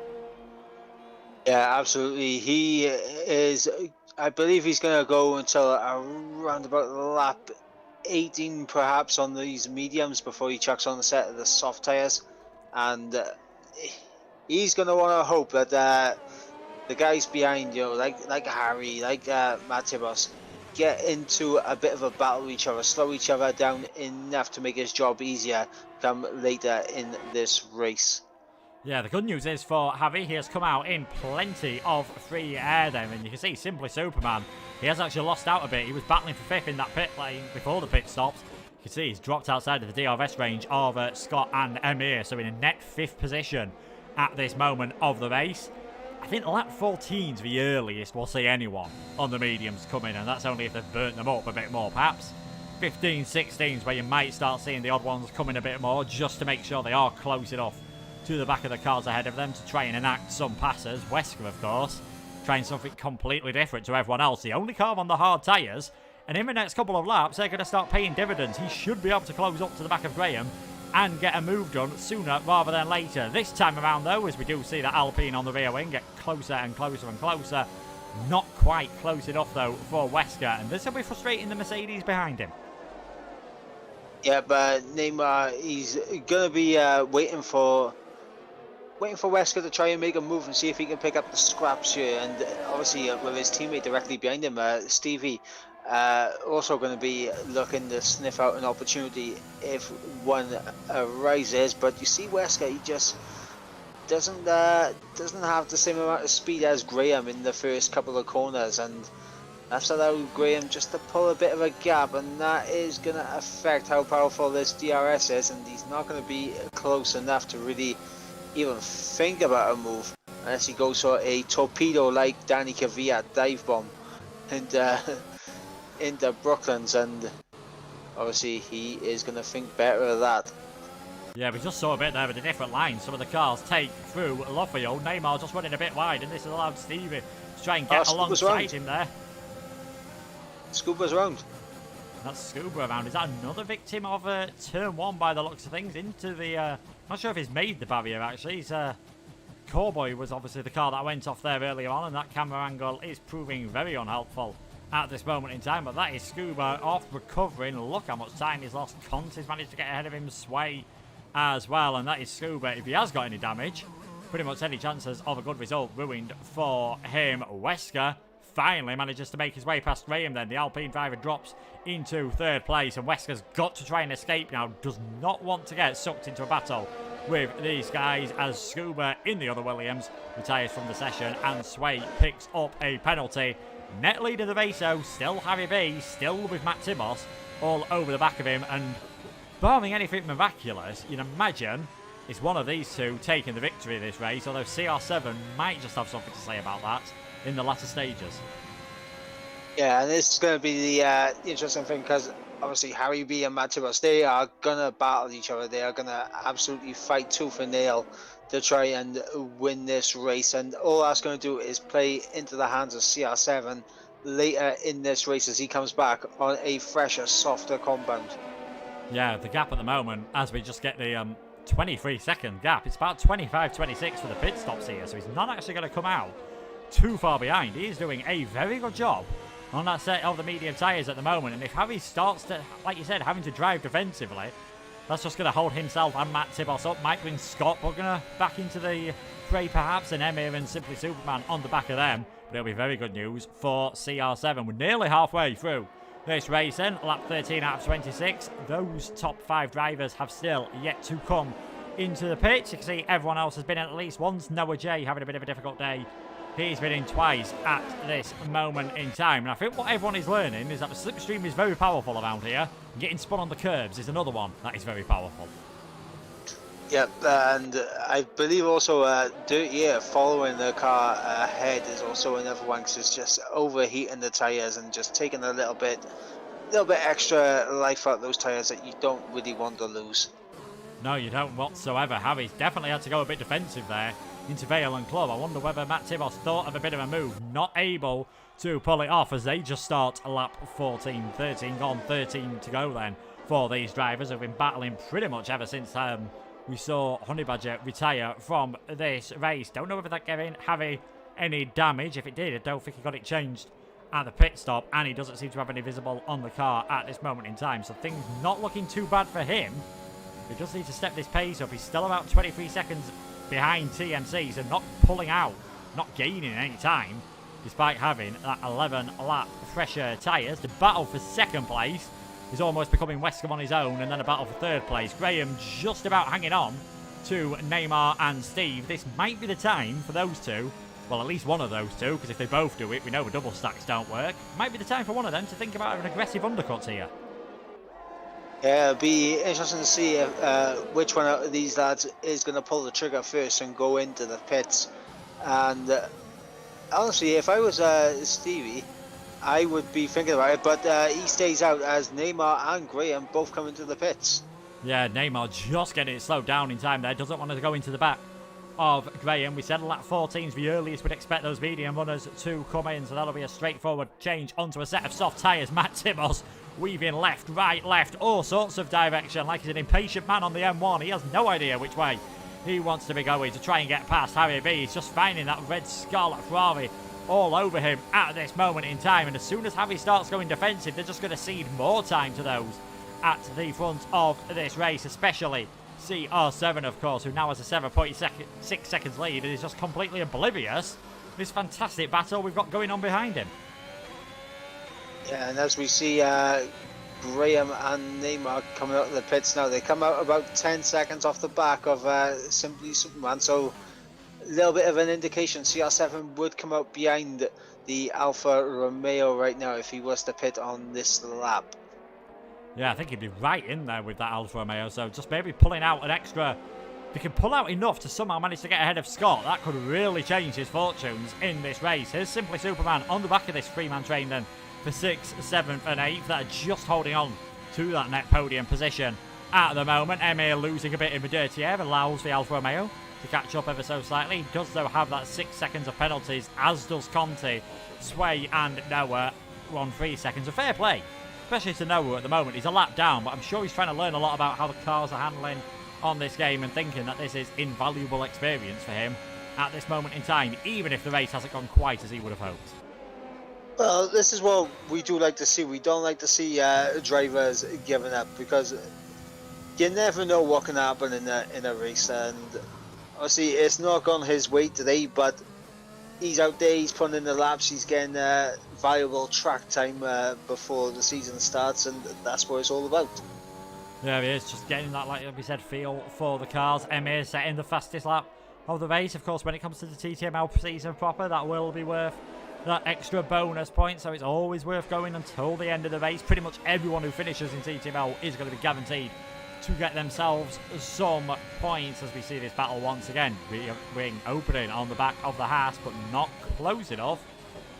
Yeah, absolutely. He is, I believe he's going to go until around about lap 18 perhaps on these mediums before he chucks on the set of the soft tyres. And he's going to want to hope that the guys behind, you know, like Harry, like Matt Tibos, get into a bit of a battle with each other, slow each other down enough to make his job easier come later in this race. Yeah, the good news is for Harry, he has come out in plenty of free air there, and you can see Simply Superman, he has actually lost out a bit. He was battling for fifth in that pit lane before the pit stops. You can see he's dropped outside of the DRS range of Scott and Emir, so in a net fifth position at this moment of the race. I think lap 14 is the earliest we'll see anyone on the mediums come in, and that's only if they've burnt them up a bit more. Perhaps 15, 16 is where you might start seeing the odd ones come in a bit more, just to make sure they are close enough to the back of the cars ahead of them to try and enact some passes. Wesker, of course, trying something completely different to everyone else. The only car on the hard tyres, and in the next couple of laps, they're going to start paying dividends. He should be able to close up to the back of Graham and get a move done sooner rather than later. This time around, though, as we do see the Alpine on the rear wing get closer and closer and closer. Not quite close enough, though, for Wesker, and this will be frustrating the Mercedes behind him. Yeah, but Neymar, he's going to be waiting for Wesker to try and make a move and see if he can pick up the scraps here. And obviously with his teammate directly behind him, Stevie, also going to be looking to sniff out an opportunity if one arises. But you see Wesker, he just doesn't have the same amount of speed as Graham in the first couple of corners, and that's allowed Graham just to pull a bit of a gap, and that is going to affect how powerful this DRS is, and he's not going to be close enough to really even think about a move unless he goes for a torpedo like Danny Kvyat dive bomb into Brooklands, and obviously he is going to think better of that. Yeah, we just saw a bit there with a different line. Some of the cars take through Loffield. Neymar just running a bit wide, and this has allowed Stevie to try and get alongside him there. Scuba's round. That's Scuba around. Is that another victim of turn 1 by the looks of things? Into the... not sure if he's made the barrier, actually. He's... Cowboy was obviously the car that went off there earlier on, and that camera angle is proving very unhelpful at this moment in time. But that is Scuba off, recovering. Look how much time he's lost. Conti's managed to get ahead of him. Sway as well, and that is Scuba. If he has got any damage, pretty much any chances of a good result ruined for him. Wesker finally manages to make his way past Graham then. The Alpine driver drops into 3rd place, and Wesker's got to try and escape now. Does not want to get sucked into a battle with these guys, as Scuba in the other Williams retires from the session, and Sway picks up a penalty. Net lead of the race, though, still Harry B, still with Matt Tibos all over the back of him, and barring anything miraculous, you'd imagine it's one of these two taking the victory in this race, although CR7 might just have something to say about that in the latter stages. Yeah, and this is going to be the interesting thing, because obviously Harry B and Matt Tibos, they are going to battle each other. They are going to absolutely fight tooth and nail to try and win this race, and all that's going to do is play into the hands of CR7 later in this race as he comes back on a fresher, softer compound. Yeah, the gap at the moment, as we just get the 23-second gap, it's about 25-26 for the pit stops here, so he's not actually going to come out too far behind. He is doing a very good job on that set of the medium tyres at the moment, and if Harry starts to, like you said, having to drive defensively, that's just going to hold himself and Matt Tibos up. Might bring Scott Bugner back into the fray perhaps, and Emir and Simply Superman on the back of them, but it'll be very good news for CR7. We're nearly halfway through this race then, lap 13 out of 26. Those top 5 drivers have still yet to come into the pits. You can see everyone else has been in at least once. Noah J having a bit of a difficult day. He's been in twice at this moment in time. And I think what everyone is learning is that the slipstream is very powerful around here. Getting spun on the curbs is another one that is very powerful. Yep, and I believe also Dirt Year following the car ahead is also another one, because it's just overheating the tyres and just taking a little bit extra life out of those tyres that you don't really want to lose. No, you don't whatsoever. Harry's definitely had to go a bit defensive there into Vale and Club. I wonder whether Matt Tibos thought of a bit of a move. Not able to pull it off as they just start lap 14, 13 gone, 13 to go then for these drivers who've been battling pretty much ever since we saw Honey Badger retire from this race. Don't know whether that gave Harry any damage. If it did, I don't think he got it changed at the pit stop, and he doesn't seem to have any visible on the car at this moment in time. So things not looking too bad for him. He just needs to step this pace up. He's still about 23 seconds behind TMC, so not pulling out, not gaining any time, despite having that 11-lap fresher tyres. The battle for 2nd place is almost becoming Wescombe on his own, and then a battle for 3rd place. Graham just about hanging on to Neymar and Steve. This might be the time for those two, well, at least one of those two, because if they both do it, we know the double stacks don't work. Might be the time for one of them to think about an aggressive undercut here. Yeah, it'll be interesting to see which one of these lads is going to pull the trigger first and go into the pits. And honestly, if I was Stevie, I would be thinking about it, but he stays out as Neymar and Graham both come into the pits. Yeah, Neymar just getting it slowed down in time there. Doesn't want to go into the back of Graham. We said lap 14 is the earliest we'd expect those medium runners to come in, so that'll be a straightforward change onto a set of soft tyres. Matt Tibos weaving left, right, left, all sorts of direction, like he's an impatient man on the M1. He has no idea which way he wants to be going to try and get past Harry B. He's just finding that red Scarlet Ferrari all over him at this moment in time, and as soon as Harry starts going defensive, they're just going to cede more time to those at the front of this race, especially CR7, of course, who now has a 7.6 seconds lead and is just completely oblivious this fantastic battle we've got going on behind him. Yeah, and as we see Graham and Neymar coming out of the pits now, they come out about 10 seconds off the back of Simply Superman, so a little bit of an indication CR7 would come out behind the Alfa Romeo right now if he was to pit on this lap. Yeah, I think he'd be right in there with that Alfa Romeo, so just maybe pulling out an extra. If he can pull out enough to somehow manage to get ahead of Scott, that could really change his fortunes in this race. Here's Simply Superman on the back of this 3-man train then for 6th, 7th and 8th. That are just holding on to that net podium position at the moment. Emir losing a bit in the dirty air allows the Alfa Romeo to catch up ever so slightly. He does though have that 6 seconds of penalties, as does Conti. Sway and Noah on 3 seconds. A fair play especially to know at the moment he's a lap down, but I'm sure he's trying to learn a lot about how the cars are handling on this game and thinking that this is invaluable experience for him at this moment in time, even if the race hasn't gone quite as he would have hoped. Well, this is what we do like to see. We don't like to see drivers giving up, because you never know what can happen in a race, and obviously it's not gone his way today, but he's out there, he's putting in the laps, he's getting valuable track time before the season starts, and that's what it's all about. There he is, just getting that, like we said, feel for the cars. Emir setting the fastest lap of the race. Of course, when it comes to the TTML season proper, that will be worth that extra bonus point, so it's always worth going until the end of the race. Pretty much everyone who finishes in TTML is going to be guaranteed to get themselves some points, as we see this battle once again. Ring opening on the back of the Haas, but not close enough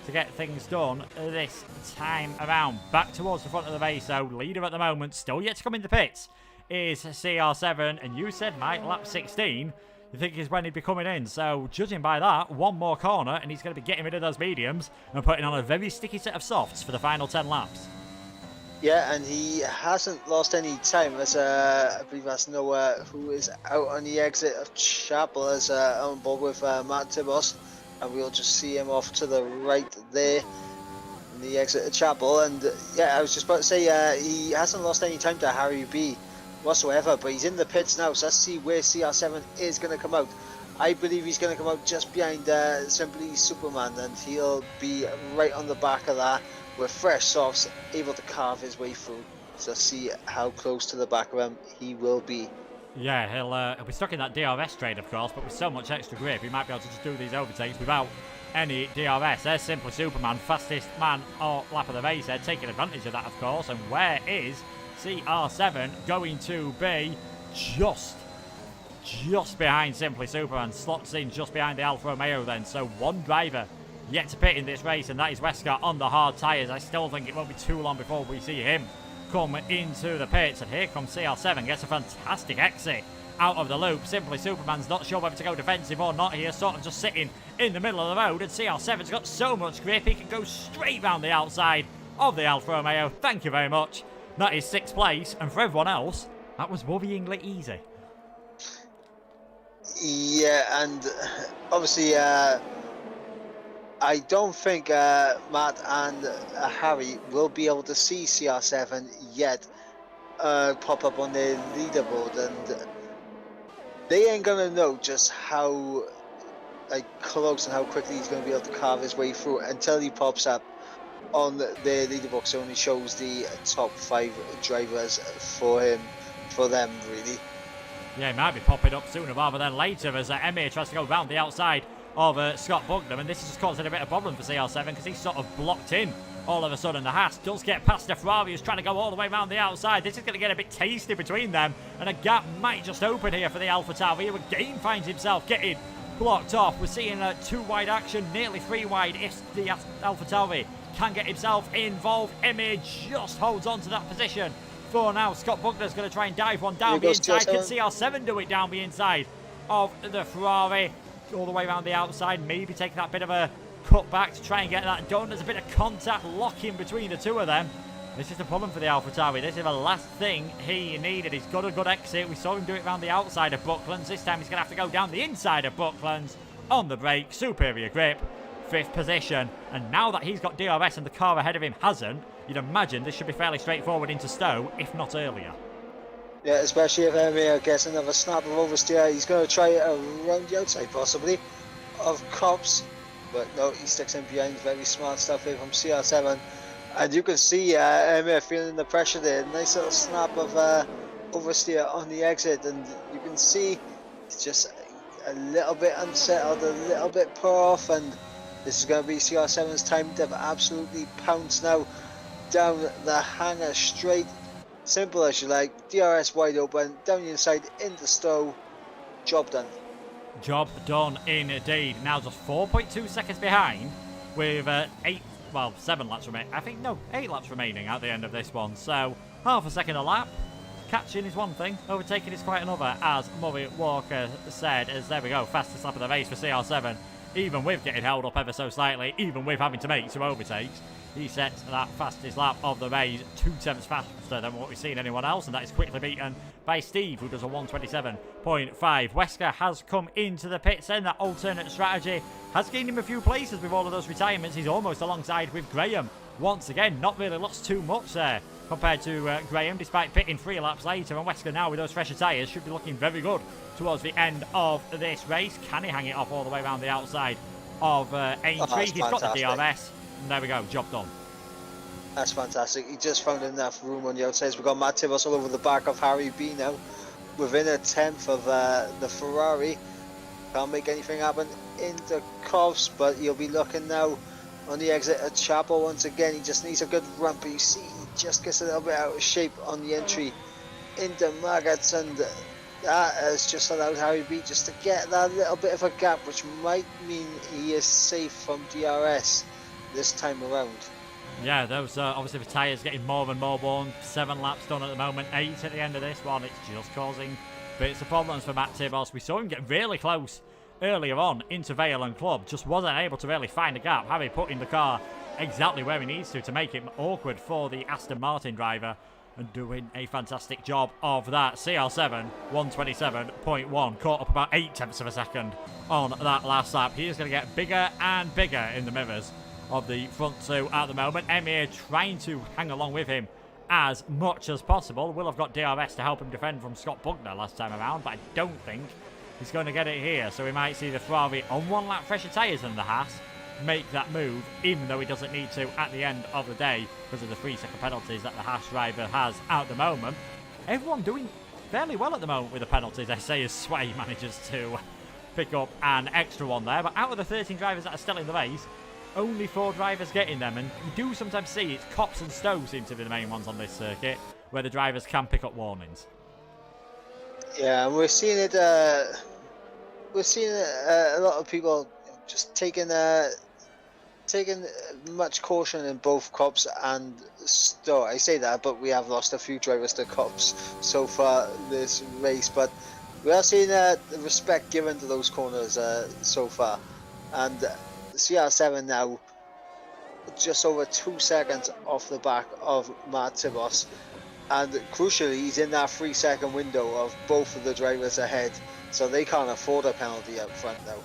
to get things done this time around. Back towards the front of the race, though. Leader at the moment, still yet to come into pits, is CR7. And you said, Mike, lap 16, you think is when he'd be coming in. So, judging by that, one more corner, and he's going to be getting rid of those mediums and putting on a very sticky set of softs for the final 10 laps. Yeah, and he hasn't lost any time, as I believe that's Noah, who is out on the exit of Chapel, as on board with Matt Tibos. And we'll just see him off to the right there in the exit of Chapel. And yeah, I was just about to say, he hasn't lost any time to Harry B whatsoever, but he's in the pits now, so let's see where CR7 is going to come out. I believe he's going to come out just behind Simply Superman, and he'll be right on the back of that with fresh softs, able to carve his way through. So see how close to the back of him he will be. Yeah, he'll be stuck in that DRS trade, of course, but with so much extra grip, he might be able to just do these overtakes without any DRS. There's Simply Superman, fastest man or lap of the race there, taking advantage of that, of course. And where is CR7 going to be? Just behind Simply Superman, slots in just behind the Alfa Romeo then. So one driver yet to pit in this race, and that is Westcott on the hard tyres. I still think it won't be too long before we see him come into the pits, and here comes CR7, gets a fantastic exit out of the loop. Simply Superman's not sure whether to go defensive or not here, sort of just sitting in the middle of the road, and CR7's got so much grip he can go straight round the outside of the Alfa Romeo. Thank you very much. That is 6th place, and for everyone else, that was worryingly easy. Yeah, and obviously I don't think Matt and Harry will be able to see CR7 yet pop up on their leaderboard, and they ain't gonna know just how close and how quickly he's gonna be able to carve his way through until he pops up on their leaderboard. So only shows the top 5 drivers for them really. Yeah, he might be popping up sooner rather than later as Emir tries to go round the outside of Scott Bucknam, and this is just causing a bit of problem for CR7 because he's sort of blocked in all of a sudden. The Haas does get past the Ferrari, who's trying to go all the way around the outside. This is going to get a bit tasty between them, and a gap might just open here for the AlphaTauri, who again finds himself getting blocked off. We're seeing a 2 wide action, nearly 3 wide if the AlphaTauri can get himself involved. Emir just holds on to that position for now. Scott Buckner's going to try and dive one down the inside. Can CR7 do it down the inside of the Ferrari? All the way around the outside, maybe taking that bit of a cut back to try and get that done. There's a bit of contact locking between the two of them. This is the problem for the AlphaTauri. This is the last thing he needed. He's got a good exit. We saw him do it around the outside of Bucklands. This time he's going to have to go down the inside of Bucklands on the brake. Superior grip. 5th position. And now that he's got DRS and the car ahead of him hasn't, you'd imagine this should be fairly straightforward into Stowe, if not earlier. Yeah, especially if Emir gets another snap of oversteer. He's going to try it around the outside, possibly, of Cops. But no, he sticks in behind. Very smart stuff here from CR7. And you can see Emir feeling the pressure there. Nice little snap of oversteer on the exit. And you can see he's just a little bit unsettled, a little bit put off. And this is going to be CR7's time to absolutely pounce now down the hanger straight. Simple as you like. DRS wide open, down the inside, into Stowe. Job done. Job done indeed. Now just 4.2 seconds behind with 7 laps remaining. I think, no, 8 laps remaining at the end of this one. So half a second a lap. Catching is one thing, overtaking is quite another, as Murray Walker said. As there we go, fastest lap of the race for CR7. Even with getting held up ever so slightly, even with having to make 2 overtakes, He sets that fastest lap of the race 2/10 faster than what we've seen anyone else, and that is quickly beaten by Steve, who does a 1:27.5. Wesker has come into the pits, and that alternate strategy has gained him a few places with all of those retirements. He's almost alongside with Graham. Once again, not really lost too much there compared to Graham, despite pitting 3 laps later, and Wesker now with those fresher tyres should be looking very good towards the end of this race. Can he hang it off all the way around the outside of Aintree? He's got the DRS. And there we go, job done. That's fantastic. He just found enough room on the outsides. We've got Matt Tibos all over the back of Harry B now. Within a 10th of the Ferrari. Can't make anything happen in the Covs, but you'll be looking now on the exit at Chapel once again. He just needs a good run, but you see he just gets a little bit out of shape on the entry into Maggots, and that has just allowed Harry B just to get that little bit of a gap, which might mean he is safe from DRS this time around. Yeah, those obviously the tyres getting more and more worn. 7 laps done at the moment, 8 at the end of this one. It's just causing bits of problems for Matt Tibos. We saw him get really close earlier on into Vale and Club, just wasn't able to really find a gap. Harry putting the car exactly where he needs to make it awkward for the Aston Martin driver, and doing a fantastic job of that. CR7 1:27.1, caught up about 8/10 of a second on that last lap. He is going to get bigger and bigger in the mirrors of the front 2 at the moment. Emir trying to hang along with him as much as possible. Will have got DRS to help him defend from Scott Bugner last time around, but I don't think he's going to get it here. So we might see the Ferrari on 1 lap fresher tyres than the Haas make that move, even though he doesn't need to at the end of the day because of the 3-second penalties that the Haas driver has at the moment. Everyone doing fairly well at the moment with the penalties. I say as Sway manages to pick up an extra one there, but out of the 13 drivers that are still in the race, only 4 drivers getting them, and you do sometimes see it's Cops and Stowe seem to be the main ones on this circuit where the drivers can pick up warnings. Yeah, and we're seeing it. We're seeing a lot of people just taking much caution in both Cops and Stowe. I say that, but we have lost a few drivers to Cops so far this race. But we are seeing the respect given to those corners so far, and CR7 now just over 2 seconds off the back of Matt Tibos, and crucially he's in that 3-second window of both of the drivers ahead, so they can't afford a penalty up front now.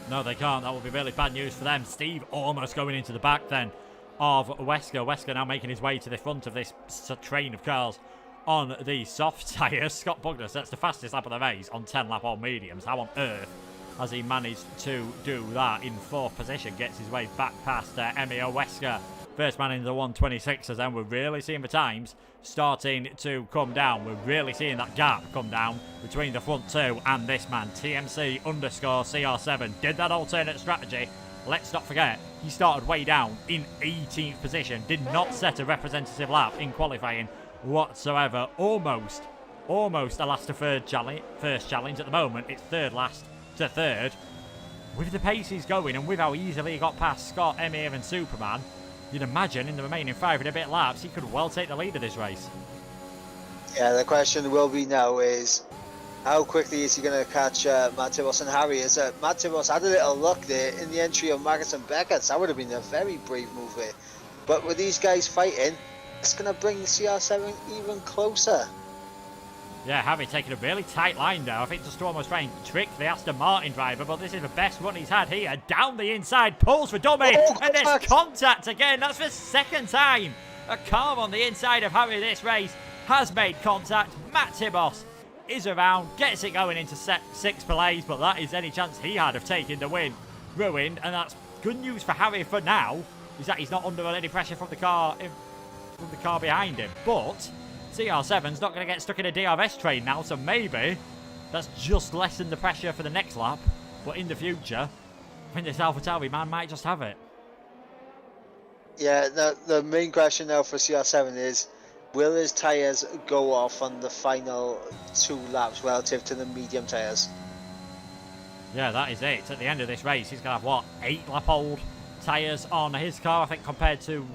No, they can't. That will be really bad news for them. Steve almost going into the back then of Wesker. Wesker now making his way to the front of this train of cars on the soft tyres. Scott Bugner sets the fastest lap of the race on 10 lap all mediums. How on earth has he managed to do that in 4th position? Gets his way back past Emil Wesker. First man in the 1:26s, and we're really seeing the times starting to come down. We're really seeing that gap come down between the front 2 and this man. TMC_CR7 did that alternate strategy. Let's not forget, he started way down in 18th position. Did not set a representative lap in qualifying whatsoever. Almost a last to first challenge. At the moment, it's third last to third. With the pace he's going and with how easily he got past Scott, Emir and Superman, you'd imagine in the remaining 5 and a bit laps he could well take the lead of this race. Yeah, the question will be now is how quickly is he going to catch Matt Tibos and Harry? Is Matt Tibos had a little luck there in the entry of Maggots and Beckett's. That would have been a very brave move there. But with these guys fighting, it's going to bring CR7 even closer. Yeah, Harry taking a really tight line there. I think just to almost try and trick the Aston Martin driver, but this is the best run he's had here. Down the inside, pulls for dummy, and there's contact again. That's the 2nd time a car on the inside of Harry this race has made contact. Matt Tibos is around, gets it going into 6th place, but that is any chance he had of taking the win ruined, and that's good news for Harry for now, is that he's not under any pressure from the car behind him. But CR7's not going to get stuck in a DRS train now, so maybe that's just lessened the pressure for the next lap. But in the future, I think this AlphaTauri man might just have it. Yeah, the main question now for CR7 is, will his tyres go off on the final 2 laps relative to the medium tyres? Yeah, that is it. At the end of this race, he's going to have, what, 8 lap old tyres on his car, I think, compared to...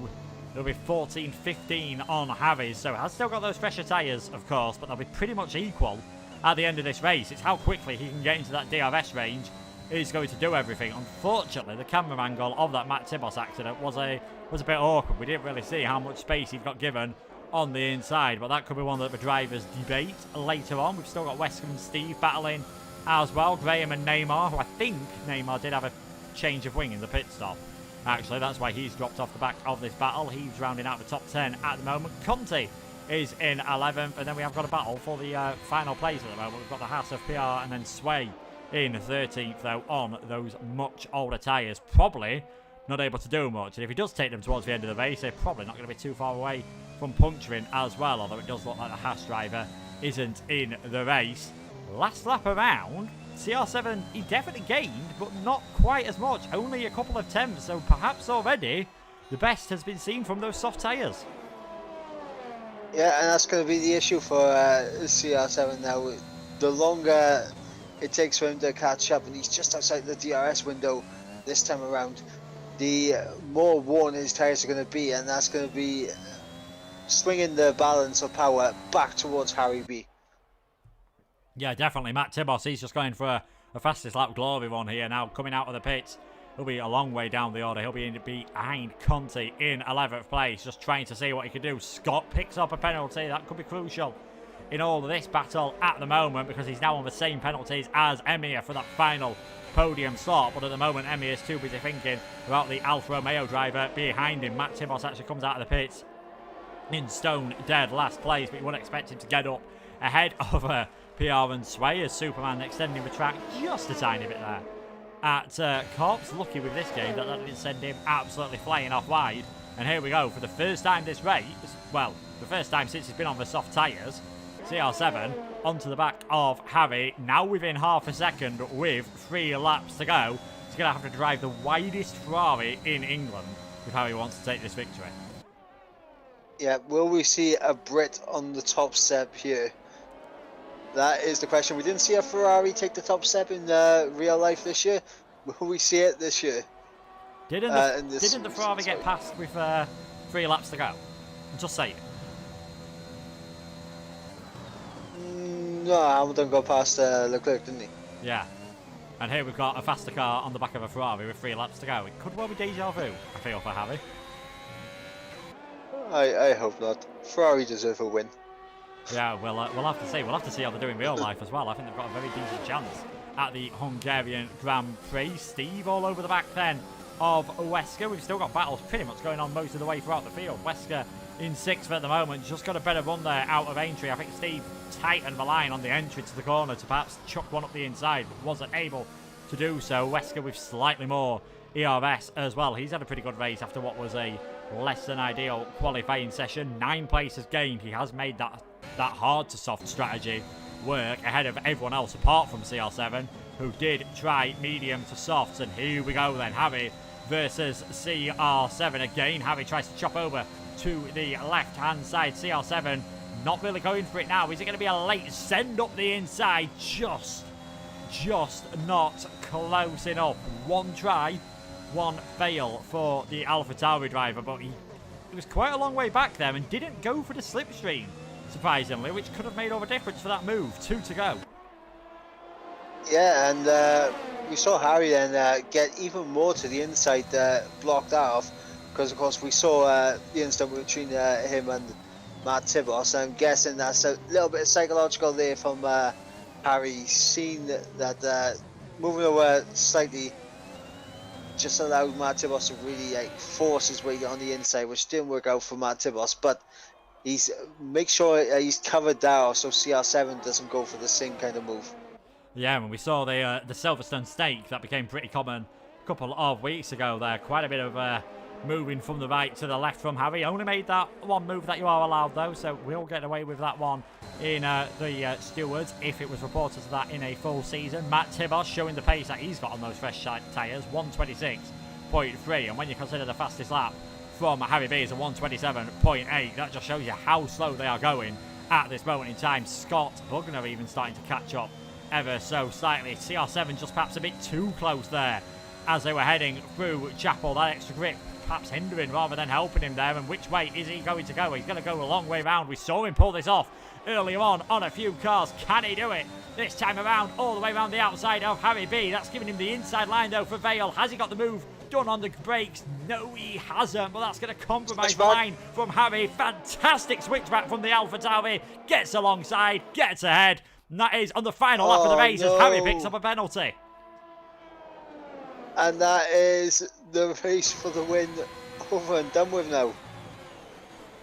There'll be 14, 15 on Harry's, so it has still got those fresher tyres, of course, but they'll be pretty much equal at the end of this race. It's how quickly he can get into that DRS range is going to do everything. Unfortunately, the camera angle of that Matt Tibos accident was a bit awkward. We didn't really see how much space he got given on the inside, but that could be one that the drivers debate later on. We've still got Wesker and Steve battling as well. Graham and Neymar, who I think Neymar did have a change of wing in the pit stop. Actually, that's why he's dropped off the back of this battle. He's rounding out the top 10 at the moment. Conti is in 11th, and then we have got a battle for the final place at the moment. We've got the Haas of PR and then Sway in 13th, though, on those much older tyres. Probably not able to do much, and if he does take them towards the end of the race, they're probably not going to be too far away from puncturing as well, although it does look like the Haas driver isn't in the race. Last lap around, CR7, he definitely gained, but not quite as much. Only a couple of tenths, so perhaps already the best has been seen from those soft tyres. Yeah, and that's going to be the issue for CR7 now. The longer it takes for him to catch up, and he's just outside the DRS window this time around, the more worn his tyres are going to be, and that's going to be swinging the balance of power back towards Harry B. Yeah, definitely. Matt Tibos, he's just going for a fastest lap glory run here now, coming out of the pits. He'll be a long way down the order. He'll be behind Conti in 11th place, just trying to see what he can do. Scott picks up a penalty. That could be crucial in all of this battle at the moment, because he's now on the same penalties as Emir for that final podium slot. But at the moment, Emir is too busy thinking about the Alfa Romeo driver behind him. Matt Tibos actually comes out of the pits in stone dead last place, but you wouldn't expect him to get up ahead of PR and Sway as Superman extending the track just a tiny bit there at Corps. Lucky with this game that didn't send him absolutely flying off wide. And here we go, for the first time this race, well, the first time since he's been on the soft tyres, CR7 onto the back of Harry, now within half a second with 3 laps to go. He's going to have to drive the widest Ferrari in England if Harry wants to take this victory. Yeah, will we see a Brit on the top step here? That is the question. We didn't see a Ferrari take the top step in real life this year. Will we see it this year? Didn't the Ferrari get past with 3 laps to go? I'm just saying. No, Hamilton got past Leclerc, didn't he? Yeah. And here we've got a faster car on the back of a Ferrari with 3 laps to go. It could well be deja vu, I feel, for Harry. I hope not. Ferrari deserve a win. Yeah, we'll have to see. We'll have to see how they do in real life as well. I think they've got a very decent chance at the Hungarian Grand Prix. Steve all over the back then of Wesker. We've still got battles pretty much going on most of the way throughout the field. Wesker in 6th at the moment. Just got a better run there out of entry. I think Steve tightened the line on the entry to the corner to perhaps chuck one up the inside, but wasn't able to do so. Wesker with slightly more ERS as well. He's had a pretty good race after what was a less than ideal qualifying session. 9 places gained. He has made that hard to soft strategy work ahead of everyone else apart from CR7, who did try medium to softs. And here we go then, Harry versus CR7 again. Harry tries to chop over to the left hand side. CR7 not really going for it now. Is it going to be a late send up the inside? Just not close enough. 1 try, 1 fail for the AlphaTauri driver, but he was quite a long way back there and didn't go for the slipstream, surprisingly, which could have made all the difference for that move. 2 to go. Yeah, and we saw Harry then get even more to the inside, block that off, because of course we saw the incident between him and Matt Tibos. I'm guessing that's a little bit psychological there from Harry, seeing that moving over slightly just allowed Matt Tibos to really force his way on the inside, which didn't work out for Matt Tibos, but he's make sure he's covered that off so CR7 doesn't go for the same kind of move. Yeah, when we saw the Silverstone stake, that became pretty common a couple of weeks ago there. Quite a bit of moving from the right to the left from Harry. Only made that 1 move that you are allowed though, so we'll get away with that one in the stewards if it was reported to that in a full season. Matt Tibos showing the pace that he's got on those fresh tyres, 126.3, and when you consider the fastest lap from Harry B is a 127.8, that just shows you how slow they are going at this moment in time. Scott Bugner even starting to catch up ever so slightly. CR7 just perhaps a bit too close there as they were heading through Chapel. That extra grip perhaps hindering rather than helping him there. And which way is he going to go? He's going to go a long way round. We saw him pull this off earlier on a few cars. Can he do it? This time around, all the way around the outside of Harry B. That's giving him the inside line though for Vale. Has he got the move done on the brakes? No, he hasn't, but that's going to compromise the line from Harry. Fantastic switchback from the Alpha Tauri. Gets alongside, gets ahead. And that is on the final lap of the race as Harry picks up a penalty. And that is the race for the win over and done with now.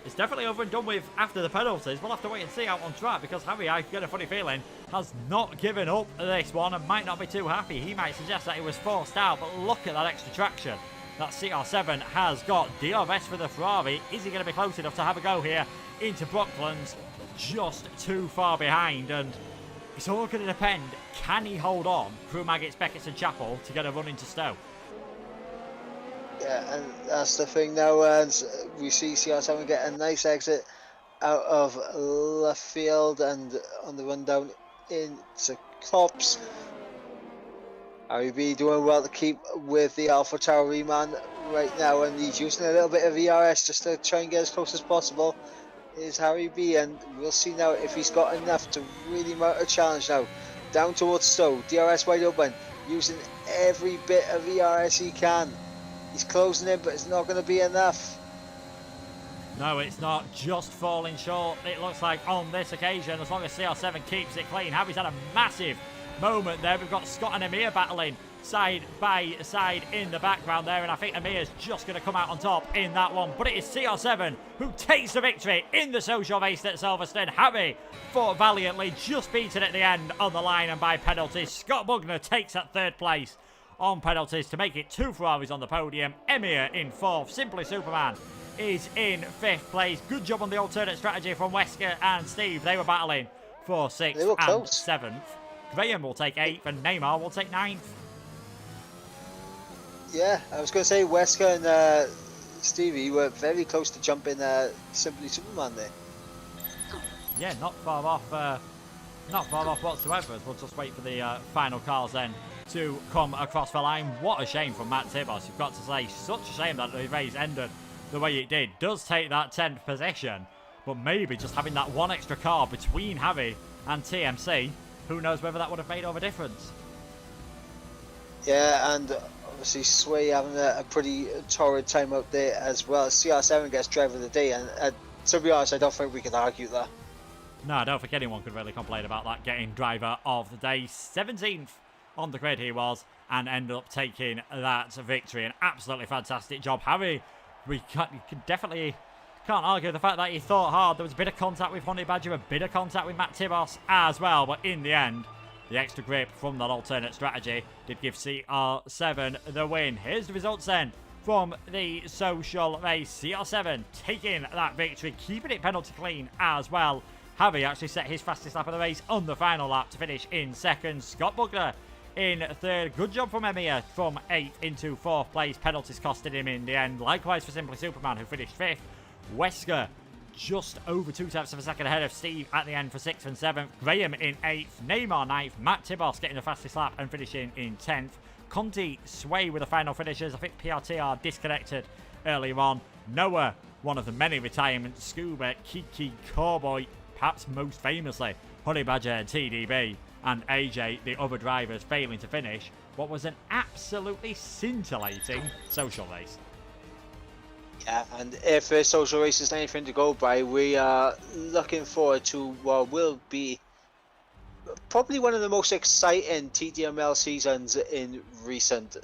It's definitely over and done with after the penalties. We'll have to wait and see out on track because Harry, I get a funny feeling, has not given up this one and might not be too happy. He might suggest that he was forced out, but look at that extra traction that CR7 has got. DRS for the Ferrari. Is he going to be close enough to have a go here into Brooklands? Just too far behind, and it's all going to depend. Can he hold on through Maggots, Beckett's and Chapel to get a run into Stowe? Yeah, and that's the thing now. And we see CR7 get a nice exit out of left field and on the run down into Cops. REB doing well to keep with the Alpha Tauri man right now, and he's using a little bit of ERS just to try and get as close as possible. Is Harry B, and we'll see now if he's got enough to really mount a challenge now. Down towards Stowe, DRS wide open, using every bit of ERS he can. He's closing in, but it's not going to be enough. No, it's not. Just falling short, it looks like, on this occasion, as long as CR7 keeps it clean. Harry's had a massive moment there. We've got Scott and Amir battling side by side in the background there, and I think Amir's just going to come out on top in that one. But it is CR7 who takes the victory in the social race at Silverstone. Harry fought valiantly, just beaten at the end on the line and by penalties. Scott Bugner takes that third place on penalties to make it 2 Ferraris on the podium. Emir in 4th. Simply Superman is in 5th place. Good job on the alternate strategy from Wesker and Steve. They were battling for 6th and 7th. Graham will take 8th and Neymar will take 9th. Yeah, I was going to say Wesker and Stevie were very close to jumping Simply Superman there. Yeah, not far off whatsoever. We'll just wait for the final cars then to come across the line. What a shame from Matt Tibos, you've got to say. Such a shame that the race ended the way it did. Does take that 10th position, but maybe just having that one extra car between Harry and TMC, who knows whether that would have made all the difference. Yeah, and obviously Sway having a pretty torrid time out there as well. CR7 gets driver of the day, and to be honest, I don't think we can argue that. No, I don't think anyone could really complain about that, getting driver of the day. 17th on the grid he was, and ended up taking that victory. An absolutely fantastic job. Harry, we definitely can't argue the fact that he thought hard. There was a bit of contact with Honey Badger, a bit of contact with Matt Tibos as well, but in the end, the extra grip from that alternate strategy did give CR7 the win. Here's the results then from the social race. CR7 taking that victory, keeping it penalty clean as well. Harry actually set his fastest lap of the race on the final lap to finish in 2nd. Scott Bugler in 3rd. Good job from Emir from 8th into 4th place. Penalties costed him in the end. Likewise for Simply Superman, who finished 5th. Wesker just over 2/10 of a second ahead of Steve at the end for 6th and 7th. Graham in 8th. Neymar 9th. Matt Tibos getting the fastest lap and finishing in 10th. Conti Sway with the final finishes. I think PRT are disconnected earlier on. Noah, one of the many retirements. Scuba, Kiki, Cowboy, perhaps most famously Honey Badger, TDB, and AJ, the other drivers, failing to finish what was an absolutely scintillating social race. Yeah, and if a social race is anything to go by, we are looking forward to what will be probably one of the most exciting TTML seasons in recent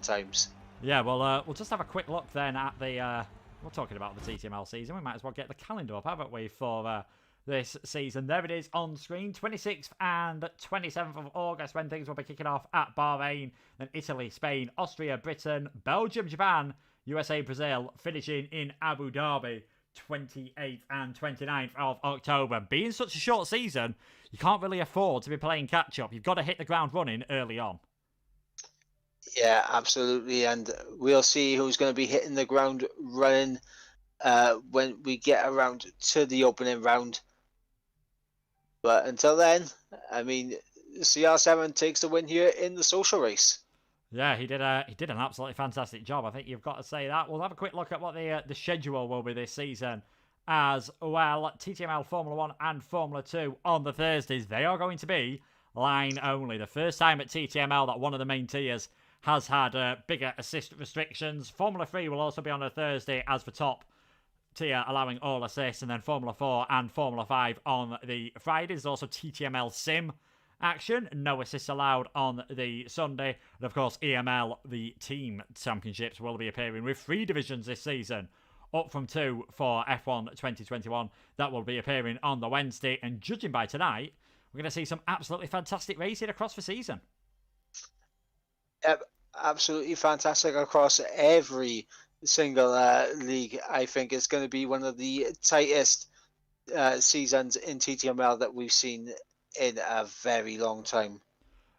times. Yeah, well, we'll just have a quick look then at the... we're talking about the TTML season. We might as well get the calendar up, haven't we, for this season. There it is on screen. 26th and 27th of August when things will be kicking off at Bahrain, then Italy, Spain, Austria, Britain, Belgium, Japan, USA, Brazil, finishing in Abu Dhabi 28th and 29th of October. Being such a short season, you can't really afford to be playing catch-up. You've got to hit the ground running early on. Yeah, absolutely, and we'll see who's going to be hitting the ground running when we get around to the opening round. But until then, I mean, CR7 takes the win here in the social race. Yeah, he did an absolutely fantastic job. I think you've got to say that. We'll have a quick look at what the schedule will be this season as well. TTML Formula 1 and Formula 2 on the Thursdays. They are going to be line only. The first time at TTML that one of the main tiers has had bigger assist restrictions. Formula 3 will also be on a Thursday as for top tier, allowing all assists, and then Formula 4 and Formula 5 on the Fridays. There's also TTML Sim action, no assists allowed on the Sunday. And of course, EML, the team championships, will be appearing with 3 divisions this season, up from 2 for F1 2021. That will be appearing on the Wednesday, and judging by tonight, we're going to see some absolutely fantastic racing across the season. Yep, absolutely fantastic across every single league. I think it's going to be one of the tightest seasons in TTML that we've seen in a very long time.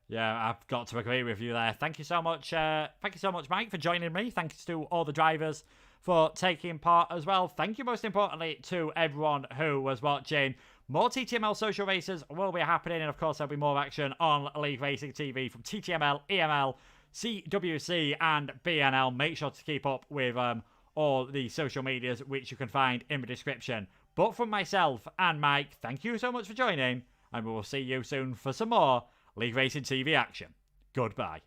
Yeah, I've got to agree with you there. Thank you so much. Thank you so much, Mike, for joining me. Thanks to all the drivers for taking part as well. Thank you, most importantly, to everyone who was watching. More TTML social races will be happening, and of course, there'll be more action on League Racing TV from TTML, EML, CWC, and BNL. Make sure to keep up with all the social medias, which you can find in the description. But from myself and Mike, thank you so much for joining, and we will see you soon for some more League Racing TV action. Goodbye.